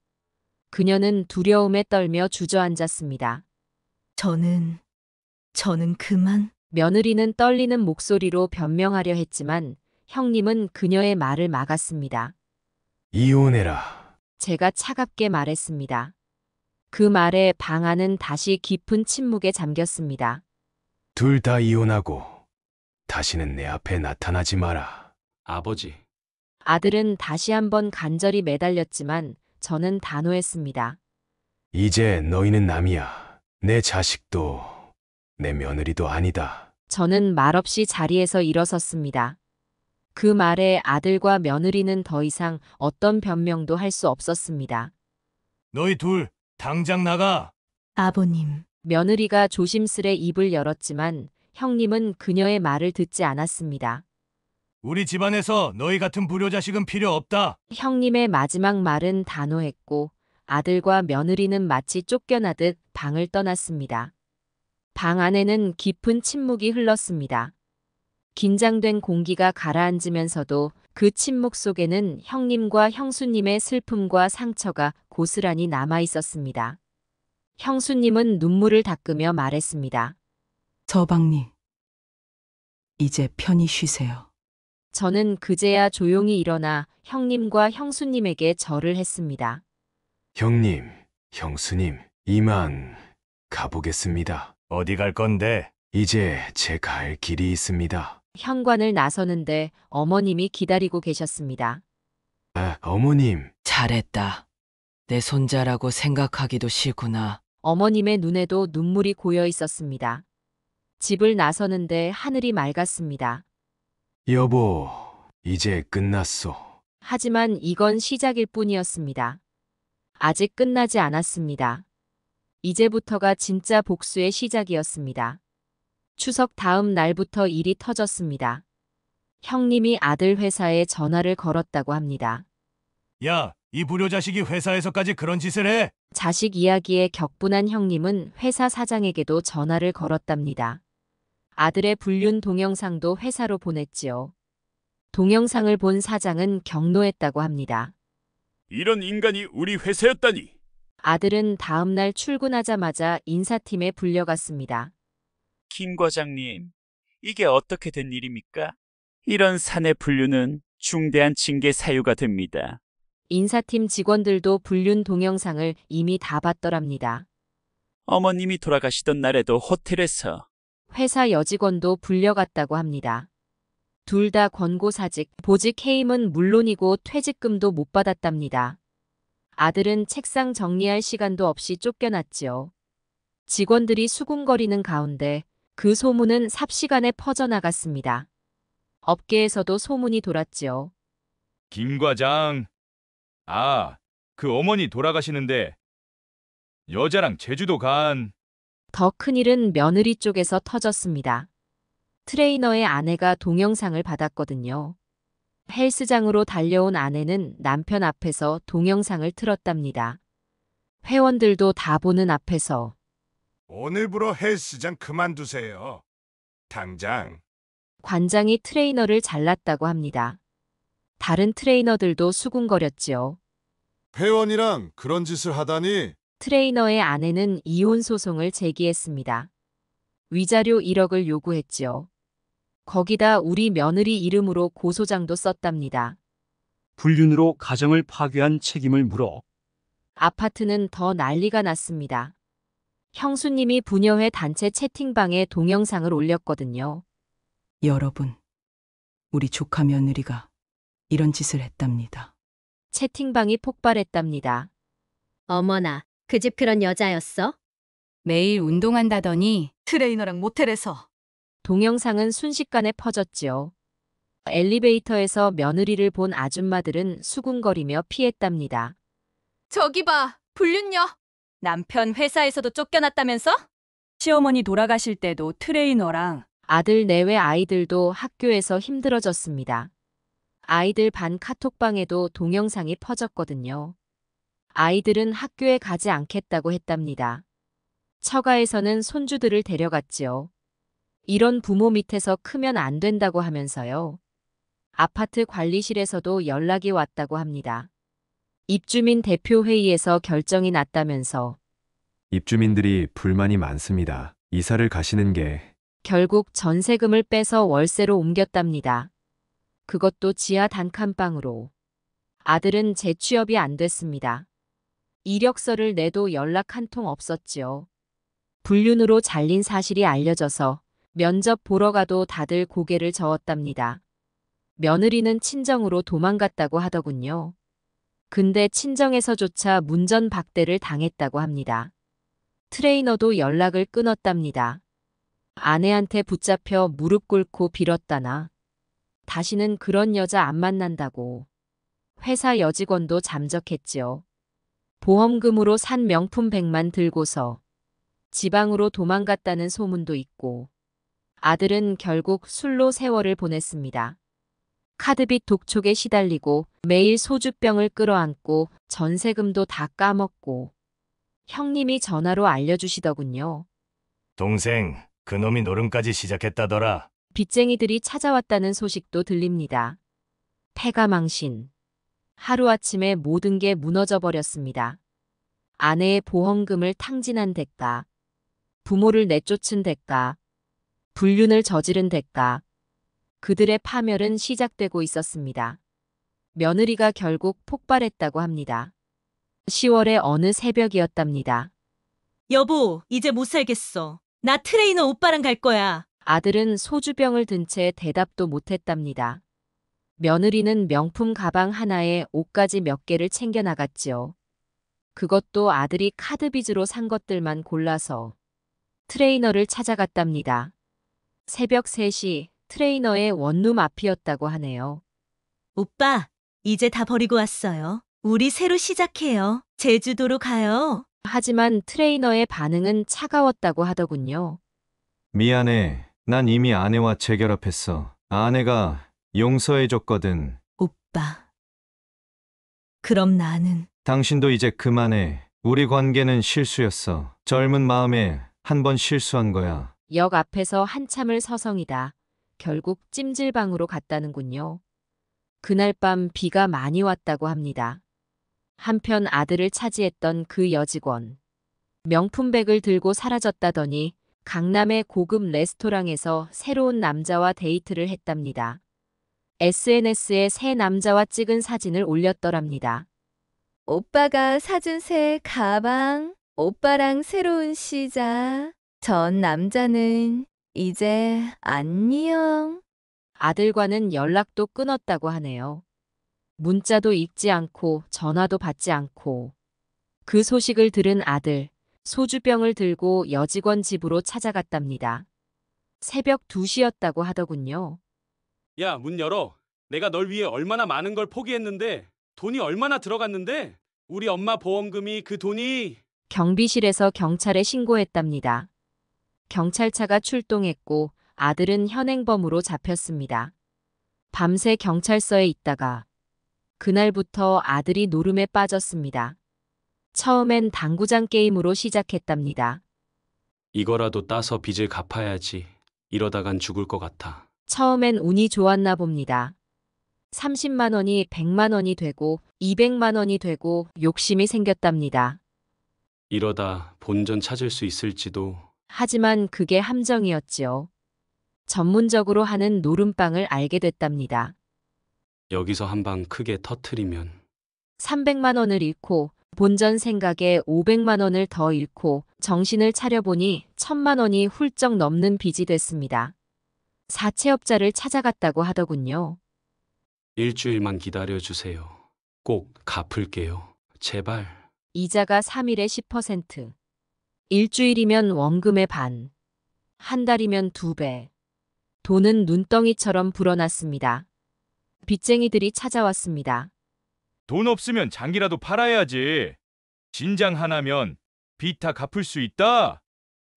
그녀는 두려움에 떨며 주저앉았습니다. 저는 그만. 며느리는 떨리는 목소리로 변명하려 했지만 형님은 그녀의 말을 막았습니다. 이혼해라. 제가 차갑게 말했습니다. 그 말에 방 안은 다시 깊은 침묵에 잠겼습니다. 둘 다 이혼하고 다시는 내 앞에 나타나지 마라. 아버지. 아들은 다시 한번 간절히 매달렸지만 저는 단호했습니다. 이제 너희는 남이야. 내 자식도 내 며느리도 아니다. 저는 말없이 자리에서 일어섰습니다. 그 말에 아들과 며느리는 더 이상 어떤 변명도 할 수 없었습니다. 너희 둘 당장 나가. 아버님. 며느리가 조심스레 입을 열었지만 형님은 그녀의 말을 듣지 않았습니다. 우리 집안에서 너희 같은 불효자식은 필요 없다. 형님의 마지막 말은 단호했고 아들과 며느리는 마치 쫓겨나듯 방을 떠났습니다. 방 안에는 깊은 침묵이 흘렀습니다. 긴장된 공기가 가라앉으면서도 그 침묵 속에는 형님과 형수님의 슬픔과 상처가 고스란히 남아 있었습니다. 형수님은 눈물을 닦으며 말했습니다. 서방님, 이제 편히 쉬세요. 저는 그제야 조용히 일어나 형님과 형수님에게 절을 했습니다. 형님, 형수님, 이만 가보겠습니다. 어디 갈 건데? 이제 제 갈 길이 있습니다. 현관을 나서는데 어머님이 기다리고 계셨습니다. 아, 어머님. 잘했다. 내 손자라고 생각하기도 싫구나. 어머님의 눈에도 눈물이 고여 있었습니다. 집을 나서는데 하늘이 맑았습니다. 여보, 이제 끝났소. 하지만 이건 시작일 뿐이었습니다. 아직 끝나지 않았습니다. 이제부터가 진짜 복수의 시작이었습니다. 추석 다음 날부터 일이 터졌습니다. 형님이 아들 회사에 전화를 걸었다고 합니다. 야, 이 불효자식이 회사에서까지 그런 짓을 해? 자식 이야기에 격분한 형님은 회사 사장에게도 전화를 걸었답니다. 아들의 불륜 동영상도 회사로 보냈지요. 동영상을 본 사장은 경노했다고 합니다. 이런 인간이 우리 회사였다니. 아들은 다음 날 출근하자마자 인사팀에 불려갔습니다. 김 과장님, 이게 어떻게 된 일입니까? 이런 사내 분류는 중대한 징계 사유가 됩니다. 인사팀 직원들도 불륜 동영상을 이미 다 봤더랍니다. 어머님이 돌아가시던 날에도 호텔에서 회사 여직원도 불려갔다고 합니다. 둘 다 권고사직, 보직 해임은 물론이고 퇴직금도 못 받았답니다. 아들은 책상 정리할 시간도 없이 쫓겨났지요. 직원들이 수군거리는 가운데 그 소문은 삽시간에 퍼져나갔습니다. 업계에서도 소문이 돌았지요. 김 과장. 그 어머니 돌아가시는데 여자랑 제주도 간. 더 큰일은 며느리 쪽에서 터졌습니다. 트레이너의 아내가 동영상을 받았거든요. 헬스장으로 달려온 아내는 남편 앞에서 동영상을 틀었답니다. 회원들도 다 보는 앞에서 오늘부로 헬스장 그만두세요. 당장. 관장이 트레이너를 잘랐다고 합니다. 다른 트레이너들도 수군거렸지요. 회원이랑 그런 짓을 하다니. 트레이너의 아내는 이혼 소송을 제기했습니다. 위자료 1억을 요구했지요. 거기다 우리 며느리 이름으로 고소장도 썼답니다. 불륜으로 가정을 파괴한 책임을 물어. 아파트는 더 난리가 났습니다. 형수님이 부녀회 단체 채팅방에 동영상을 올렸거든요. 여러분, 우리 조카 며느리가 이런 짓을 했답니다. 채팅방이 폭발했답니다. 어머나, 그 집 그런 여자였어? 매일 운동한다더니 트레이너랑 모텔에서. 동영상은 순식간에 퍼졌지요. 엘리베이터에서 며느리를 본 아줌마들은 수군거리며 피했답니다. 저기 봐, 불륜녀. 남편 회사에서도 쫓겨났다면서? 시어머니 돌아가실 때도 트레이너랑 아들 내외 아이들도 학교에서 힘들어졌습니다. 아이들 반 카톡방에도 동영상이 퍼졌거든요. 아이들은 학교에 가지 않겠다고 했답니다. 처가에서는 손주들을 데려갔지요. 이런 부모 밑에서 크면 안 된다고 하면서요. 아파트 관리실에서도 연락이 왔다고 합니다. 입주민 대표회의에서 결정이 났다면서 입주민들이 불만이 많습니다. 이사를 가시는 게 결국 전세금을 빼서 월세로 옮겼답니다. 그것도 지하 단칸방으로. 아들은 재취업이 안 됐습니다. 이력서를 내도 연락 한 통 없었지요. 불륜으로 잘린 사실이 알려져서 면접 보러 가도 다들 고개를 저었답니다. 며느리는 친정으로 도망갔다고 하더군요. 근데 친정에서조차 문전박대를 당했다고 합니다. 트레이너도 연락을 끊었답니다. 아내한테 붙잡혀 무릎 꿇고 빌었다나. 다시는 그런 여자 안 만난다고. 회사 여직원도 잠적했지요. 보험금으로 산 명품 백만 들고서 지방으로 도망갔다는 소문도 있고 아들은 결국 술로 세월을 보냈습니다. 카드빚 독촉에 시달리고 매일 소주병을 끌어안고 전세금도 다 까먹고 형님이 전화로 알려주시더군요. 동생, 그놈이 노름까지 시작했다더라. 빚쟁이들이 찾아왔다는 소식도 들립니다. 패가망신. 하루아침에 모든 게 무너져 버렸습니다. 아내의 보험금을 탕진한 대가, 부모를 내쫓은 대가, 불륜을 저지른 대가, 그들의 파멸은 시작되고 있었습니다. 며느리가 결국 폭발했다고 합니다. 10월의 어느 새벽이었답니다. 여보, 이제 못 살겠어. 나 트레이너 오빠랑 갈 거야. 아들은 소주병을 든 채 대답도 못했답니다. 며느리는 명품 가방 하나에 옷까지 몇 개를 챙겨 나갔지요. 그것도 아들이 카드빚으로 산 것들만 골라서 트레이너를 찾아갔답니다. 새벽 3시 트레이너의 원룸 앞이었다고 하네요. 오빠, 이제 다 버리고 왔어요. 우리 새로 시작해요. 제주도로 가요. 하지만 트레이너의 반응은 차가웠다고 하더군요. 미안해. 난 이미 아내와 재결합했어. 아내가 용서해줬거든. 오빠. 그럼 나는 당신도 이제 그만해. 우리 관계는 실수였어. 젊은 마음에 한 번 실수한 거야. 역 앞에서 한참을 서성이다 결국 찜질방으로 갔다는군요. 그날 밤 비가 많이 왔다고 합니다. 한편 아들을 차지했던 그 여직원. 명품백을 들고 사라졌다더니 강남의 고급 레스토랑에서 새로운 남자와 데이트를 했답니다. SNS에 새 남자와 찍은 사진을 올렸더랍니다. 오빠가 사준 새 가방, 오빠랑 새로운 시작. 전 남자는 이제 안녕. 아들과는 연락도 끊었다고 하네요. 문자도 읽지 않고 전화도 받지 않고. 그 소식을 들은 아들, 소주병을 들고 여직원 집으로 찾아갔답니다. 새벽 2시였다고 하더군요. 야, 문 열어. 내가 널 위해 얼마나 많은 걸 포기했는데 돈이 얼마나 들어갔는데 우리 엄마 보험금이 그 돈이 경비실에서 경찰에 신고했답니다. 경찰차가 출동했고 아들은 현행범으로 잡혔습니다. 밤새 경찰서에 있다가 그날부터 아들이 노름에 빠졌습니다. 처음엔 당구장 게임으로 시작했답니다. 이거라도 따서 빚을 갚아야지. 이러다간 죽을 것 같아. 처음엔 운이 좋았나 봅니다. 30만 원이 100만 원이 되고 200만 원이 되고 욕심이 생겼답니다. 이러다 본전 찾을 수 있을지도. 하지만 그게 함정이었지요. 전문적으로 하는 노름방을 알게 됐답니다. 여기서 한 방 크게 터트리면 300만 원을 잃고 본전 생각에 500만 원을 더 잃고 정신을 차려보니 1000만 원이 훌쩍 넘는 빚이 됐습니다. 사채업자를 찾아갔다고 하더군요. 일주일만 기다려주세요. 꼭 갚을게요. 제발. 이자가 3일에 10%. 일주일이면 원금의 반. 한 달이면 2배. 돈은 눈덩이처럼 불어났습니다. 빚쟁이들이 찾아왔습니다. 돈 없으면 장기라도 팔아야지. 진장 하나면 빚 다 갚을 수 있다.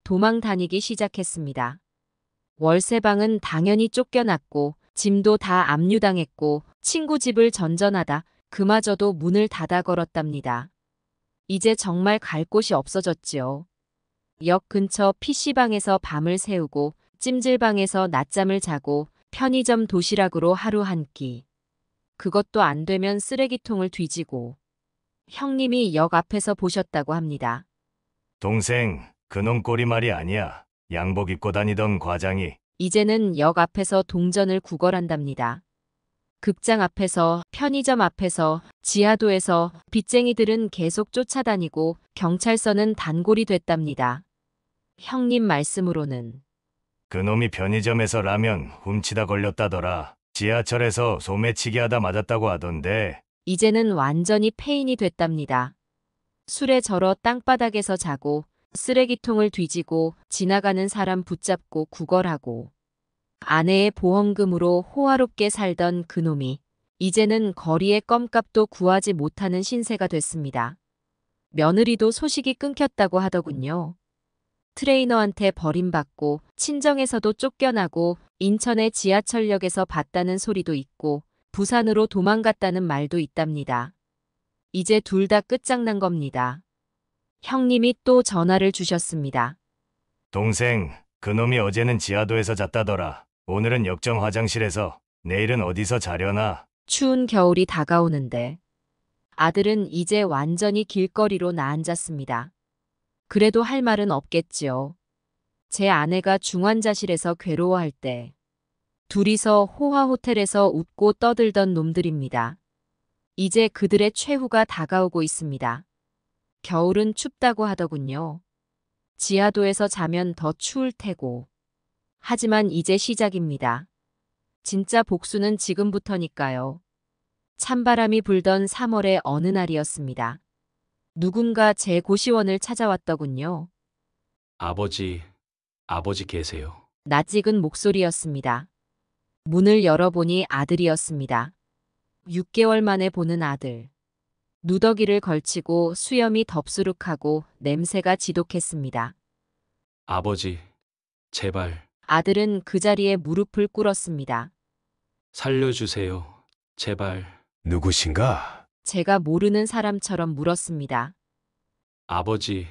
도망 다니기 시작했습니다. 월세방은 당연히 쫓겨났고 짐도 다 압류당했고 친구 집을 전전하다 그마저도 문을 닫아 걸었답니다. 이제 정말 갈 곳이 없어졌지요. 역 근처 PC방에서 밤을 새우고 찜질방에서 낮잠을 자고 편의점 도시락으로 하루 한 끼. 그것도 안 되면 쓰레기통을 뒤지고. 형님이 역 앞에서 보셨다고 합니다. 동생, 그놈 꼴이 말이 아니야. 양복 입고 다니던 과장이. 이제는 역 앞에서 동전을 구걸한답니다. 극장 앞에서, 편의점 앞에서, 지하도에서 빚쟁이들은 계속 쫓아다니고 경찰서는 단골이 됐답니다. 형님 말씀으로는 그놈이 편의점에서 라면 훔치다 걸렸다더라. 지하철에서 소매치기 하다 맞았다고 하던데. 이제는 완전히 폐인이 됐답니다. 술에 절어 땅바닥에서 자고 쓰레기통을 뒤지고 지나가는 사람 붙잡고 구걸하고 아내의 보험금으로 호화롭게 살던 그놈이 이제는 거리의 껌값도 구하지 못하는 신세가 됐습니다. 며느리도 소식이 끊겼다고 하더군요. 트레이너한테 버림받고 친정에서도 쫓겨나고 인천의 지하철역에서 봤다는 소리도 있고 부산으로 도망갔다는 말도 있답니다. 이제 둘 다 끝장난 겁니다. 형님이 또 전화를 주셨습니다. 동생, 그놈이 어제는 지하도에서 잤다더라. 오늘은 역정 화장실에서, 내일은 어디서 자려나? 추운 겨울이 다가오는데 아들은 이제 완전히 길거리로 나앉았습니다. 그래도 할 말은 없겠지요. 제 아내가 중환자실에서 괴로워할 때 둘이서 호화 호텔에서 웃고 떠들던 놈들입니다. 이제 그들의 최후가 다가오고 있습니다. 겨울은 춥다고 하더군요. 지하도에서 자면 더 추울 테고. 하지만 이제 시작입니다. 진짜 복수는 지금부터니까요. 찬바람이 불던 3월의 어느 날이었습니다. 누군가 제 고시원을 찾아왔더군요. 아버지 계세요. 낯익은 목소리였습니다. 문을 열어보니 아들이었습니다. 6개월 만에 보는 아들. 누더기를 걸치고 수염이 덥수룩하고 냄새가 지독했습니다. 아버지, 제발 아들은 그 자리에 무릎을 꿇었습니다. 살려주세요. 제발. 누구신가? 제가 모르는 사람처럼 물었습니다. 아버지,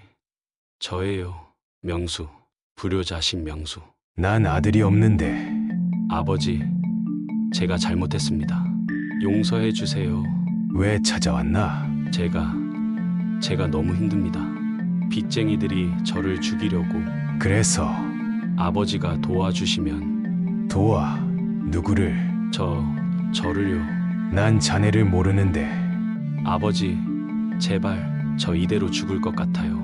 저예요. 명수. 불효자신 명수. 난 아들이 없는데. 아버지, 제가 잘못했습니다. 용서해 주세요. 왜 찾아왔나? 제가 너무 힘듭니다. 빚쟁이들이 저를 죽이려고. 그래서 아버지가 도와주시면. 도와? 누구를? 저를요. 난 자네를 모르는데. 아버지, 제발 저 이대로 죽을 것 같아요.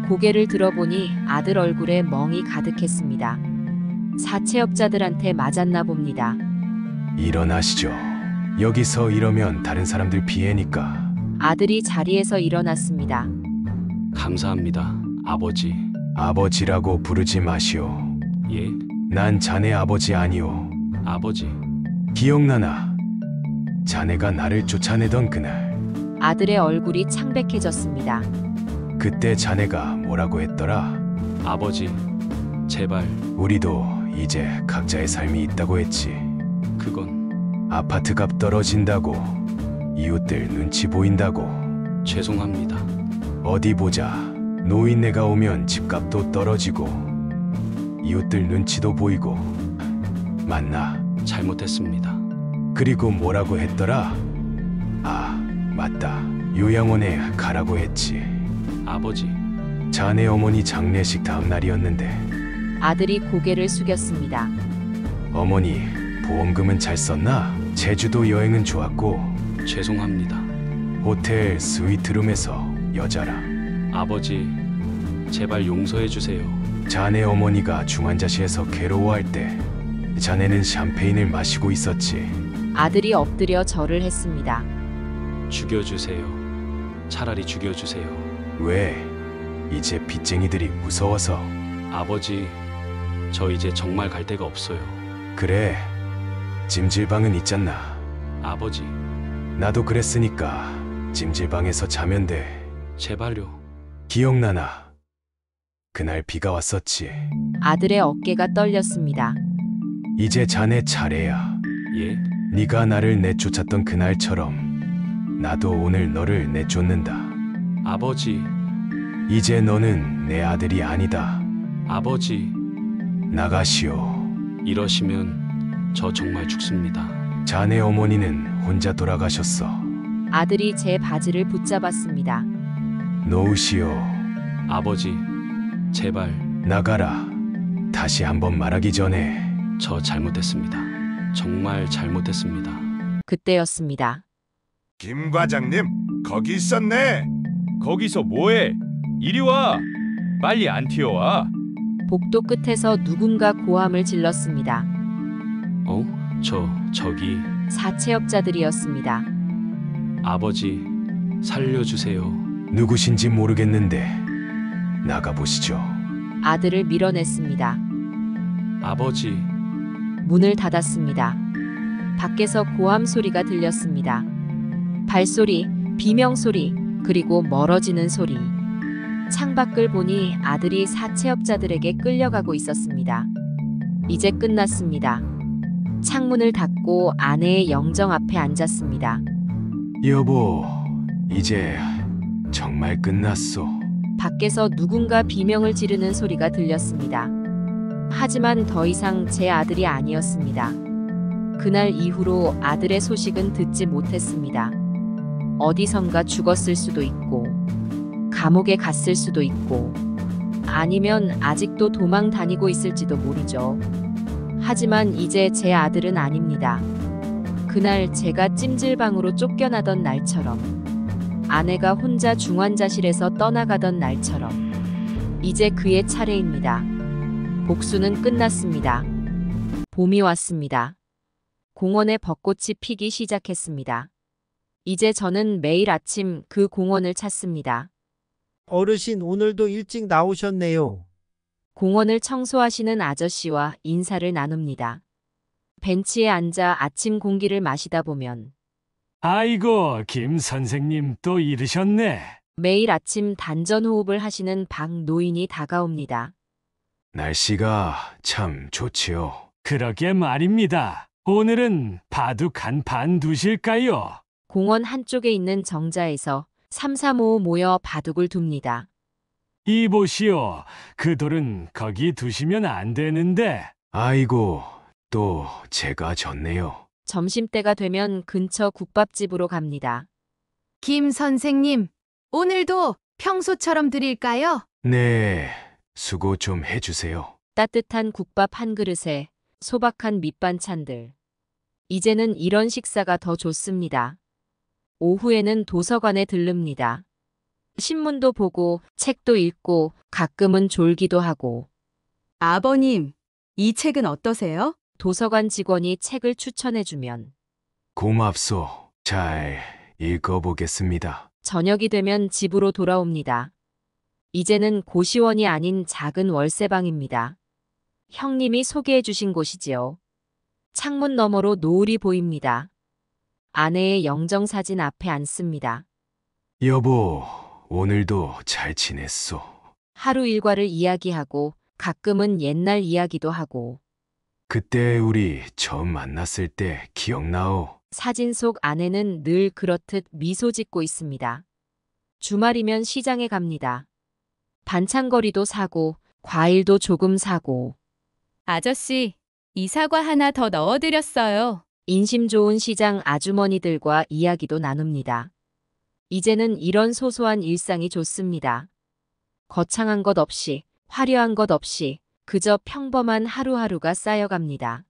고개를 들어보니 아들 얼굴에 멍이 가득했습니다. 사채업자들한테 맞았나 봅니다. 일어나시죠. 여기서 이러면 다른 사람들 피해니까. 아들이 자리에서 일어났습니다. 감사합니다, 아버지. 아버지라고 부르지 마시오. 예? 난 자네 아버지 아니오. 아버지. 기억나나? 자네가 나를 쫓아내던 그날. 아들의 얼굴이 창백해졌습니다. 그때 자네가 뭐라고 했더라? 아버지, 제발. 우리도 이제 각자의 삶이 있다고 했지. 그건 아파트 값 떨어진다고, 이웃들 눈치 보인다고. 죄송합니다. 어디 보자. 노인네가 오면 집값도 떨어지고 이웃들 눈치도 보이고. 맞나? 잘못했습니다. 그리고 뭐라고 했더라? 아, 맞다. 요양원에 가라고 했지. 아버지. 자네 어머니 장례식 다음 날이었는데. 아들이 고개를 숙였습니다. 어머니, 보험금은 잘 썼나? 제주도 여행은 좋았고. 죄송합니다. 호텔 스위트룸에서 여자랑. 아버지, 제발 용서해 주세요. 자네 어머니가 중환자실에서 괴로워할 때 자네는 샴페인을 마시고 있었지. 아들이 엎드려 절을 했습니다. 죽여주세요. 차라리 죽여주세요. 왜? 이제 빚쟁이들이 무서워서. 아버지, 저 이제 정말 갈 데가 없어요. 그래, 찜질방은 있잖아. 아버지. 나도 그랬으니까 찜질방에서 자면 돼. 제발요. 기억나나? 그날 비가 왔었지. 아들의 어깨가 떨렸습니다. 이제 자네 차례야. 예? 네가 나를 내쫓았던 그날처럼 나도 오늘 너를 내쫓는다. 아버지. 이제 너는 내 아들이 아니다. 아버지. 나가시오. 이러시면 저 정말 죽습니다. 자네 어머니는 혼자 돌아가셨어. 아들이 제 바지를 붙잡았습니다. 놓으시오. 아버지, 제발. 나가라. 다시 한번 말하기 전에. 저 잘못했습니다. 정말 잘못했습니다. 그때였습니다. 김 과장님, 거기 있었네. 거기서 뭐해? 이리 와. 빨리 안 튀어와. 복도 끝에서 누군가 고함을 질렀습니다. 저기 사채업자들이었습니다. 아버지 살려주세요. 누구신지 모르겠는데 나가보시죠. 아들을 밀어냈습니다. 아버지. 문을 닫았습니다. 밖에서 고함 소리가 들렸습니다. 발소리, 비명소리, 그리고 멀어지는 소리. 창밖을 보니 아들이 사채업자들에게 끌려가고 있었습니다. 이제 끝났습니다. 창문을 닫고 아내의 영정 앞에 앉았습니다. 여보, 이제 정말 끝났소. 밖에서 누군가 비명을 지르는 소리가 들렸습니다. 하지만 더 이상 제 아들이 아니었습니다. 그날 이후로 아들의 소식은 듣지 못했습니다. 어디선가 죽었을 수도 있고, 감옥에 갔을 수도 있고, 아니면 아직도 도망 다니고 있을지도 모르죠. 하지만 이제 제 아들은 아닙니다. 그날 제가 찜질방으로 쫓겨나던 날처럼, 아내가 혼자 중환자실에서 떠나가던 날처럼, 이제 그의 차례입니다. 복수는 끝났습니다. 봄이 왔습니다. 공원에 벚꽃이 피기 시작했습니다. 이제 저는 매일 아침 그 공원을 찾습니다. 어르신 오늘도 일찍 나오셨네요. 공원을 청소하시는 아저씨와 인사를 나눕니다. 벤치에 앉아 아침 공기를 마시다 보면 아이고, 김 선생님 또 이르셨네. 매일 아침 단전호흡을 하시는 박 노인이 다가옵니다. 날씨가 참 좋지요. 그러게 말입니다. 오늘은 바둑 한 판 두실까요? 공원 한쪽에 있는 정자에서 3, 4, 5 모여 바둑을 둡니다. 이보시오. 그 돌은 거기 두시면 안 되는데. 아이고, 또 제가 졌네요. 점심때가 되면 근처 국밥집으로 갑니다. 김 선생님, 오늘도 평소처럼 드릴까요? 네, 수고 좀 해주세요. 따뜻한 국밥 한 그릇에 소박한 밑반찬들. 이제는 이런 식사가 더 좋습니다. 오후에는 도서관에 들릅니다. 신문도 보고 책도 읽고 가끔은 졸기도 하고. 아버님, 이 책은 어떠세요? 도서관 직원이 책을 추천해주면 고맙소. 잘 읽어보겠습니다. 저녁이 되면 집으로 돌아옵니다. 이제는 고시원이 아닌 작은 월세방입니다. 형님이 소개해 주신 곳이지요. 창문 너머로 노을이 보입니다. 아내의 영정사진 앞에 앉습니다. 여보, 오늘도 잘 지냈소. 하루 일과를 이야기하고 가끔은 옛날 이야기도 하고. 그때 우리 처음 만났을 때 기억나오? 사진 속 아내는 늘 그렇듯 미소 짓고 있습니다. 주말이면 시장에 갑니다. 반찬거리도 사고 과일도 조금 사고. 아저씨, 이 사과 하나 더 넣어드렸어요. 인심 좋은 시장 아주머니들과 이야기도 나눕니다. 이제는 이런 소소한 일상이 좋습니다. 거창한 것 없이, 화려한 것 없이 그저 평범한 하루하루가 쌓여갑니다.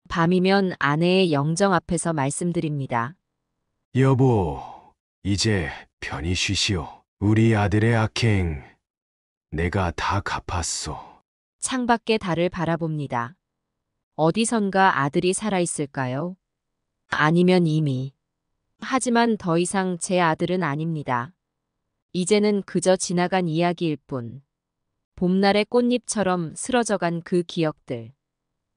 밤이면 아내의 영정 앞에서 말씀드립니다. 여보, 이제 편히 쉬시오. 우리 아들의 악행 내가 다 갚았소. 창밖의 달을 바라봅니다. 어디선가 아들이 살아있을까요? 아니면 이미. 하지만 더 이상 제 아들은 아닙니다. 이제는 그저 지나간 이야기일 뿐. 봄날의 꽃잎처럼 쓰러져간 그 기억들.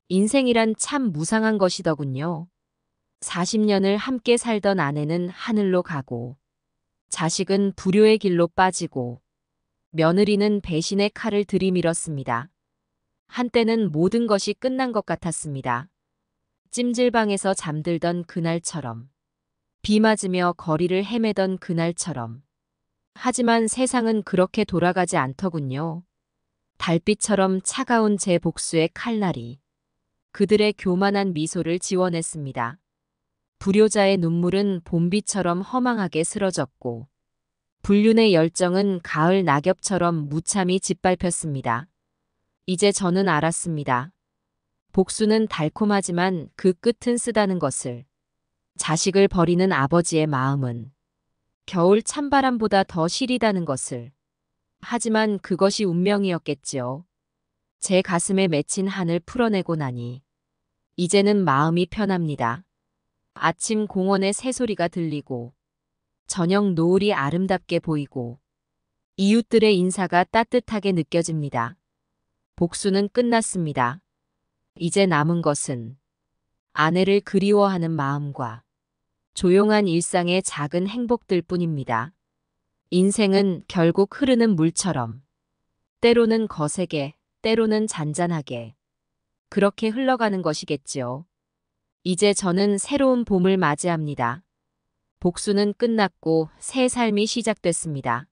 인생이란 참 무상한 것이더군요. 40년을 함께 살던 아내는 하늘로 가고, 자식은 불효의 길로 빠지고, 며느리는 배신의 칼을 들이밀었습니다. 한때는 모든 것이 끝난 것 같았습니다. 찜질방에서 잠들던 그날처럼, 비 맞으며 거리를 헤매던 그날처럼. 하지만 세상은 그렇게 돌아가지 않더군요. 달빛처럼 차가운 제 복수의 칼날이 그들의 교만한 미소를 지워냈습니다. 불효자의 눈물은 봄비처럼 허망하게 쓰러졌고, 불륜의 열정은 가을 낙엽처럼 무참히 짓밟혔습니다. 이제 저는 알았습니다. 복수는 달콤하지만 그 끝은 쓰다는 것을. 자식을 버리는 아버지의 마음은 겨울 찬바람보다 더 시리다는 것을. 하지만 그것이 운명이었겠지요. 제 가슴에 맺힌 한을 풀어내고 나니 이제는 마음이 편합니다. 아침 공원의 새소리가 들리고, 저녁 노을이 아름답게 보이고, 이웃들의 인사가 따뜻하게 느껴집니다. 복수는 끝났습니다. 이제 남은 것은 아내를 그리워하는 마음과 조용한 일상의 작은 행복들 뿐입니다. 인생은 결국 흐르는 물처럼 때로는 거세게, 때로는 잔잔하게 그렇게 흘러가는 것이겠지요. 이제 저는 새로운 봄을 맞이합니다. 복수는 끝났고 새 삶이 시작됐습니다.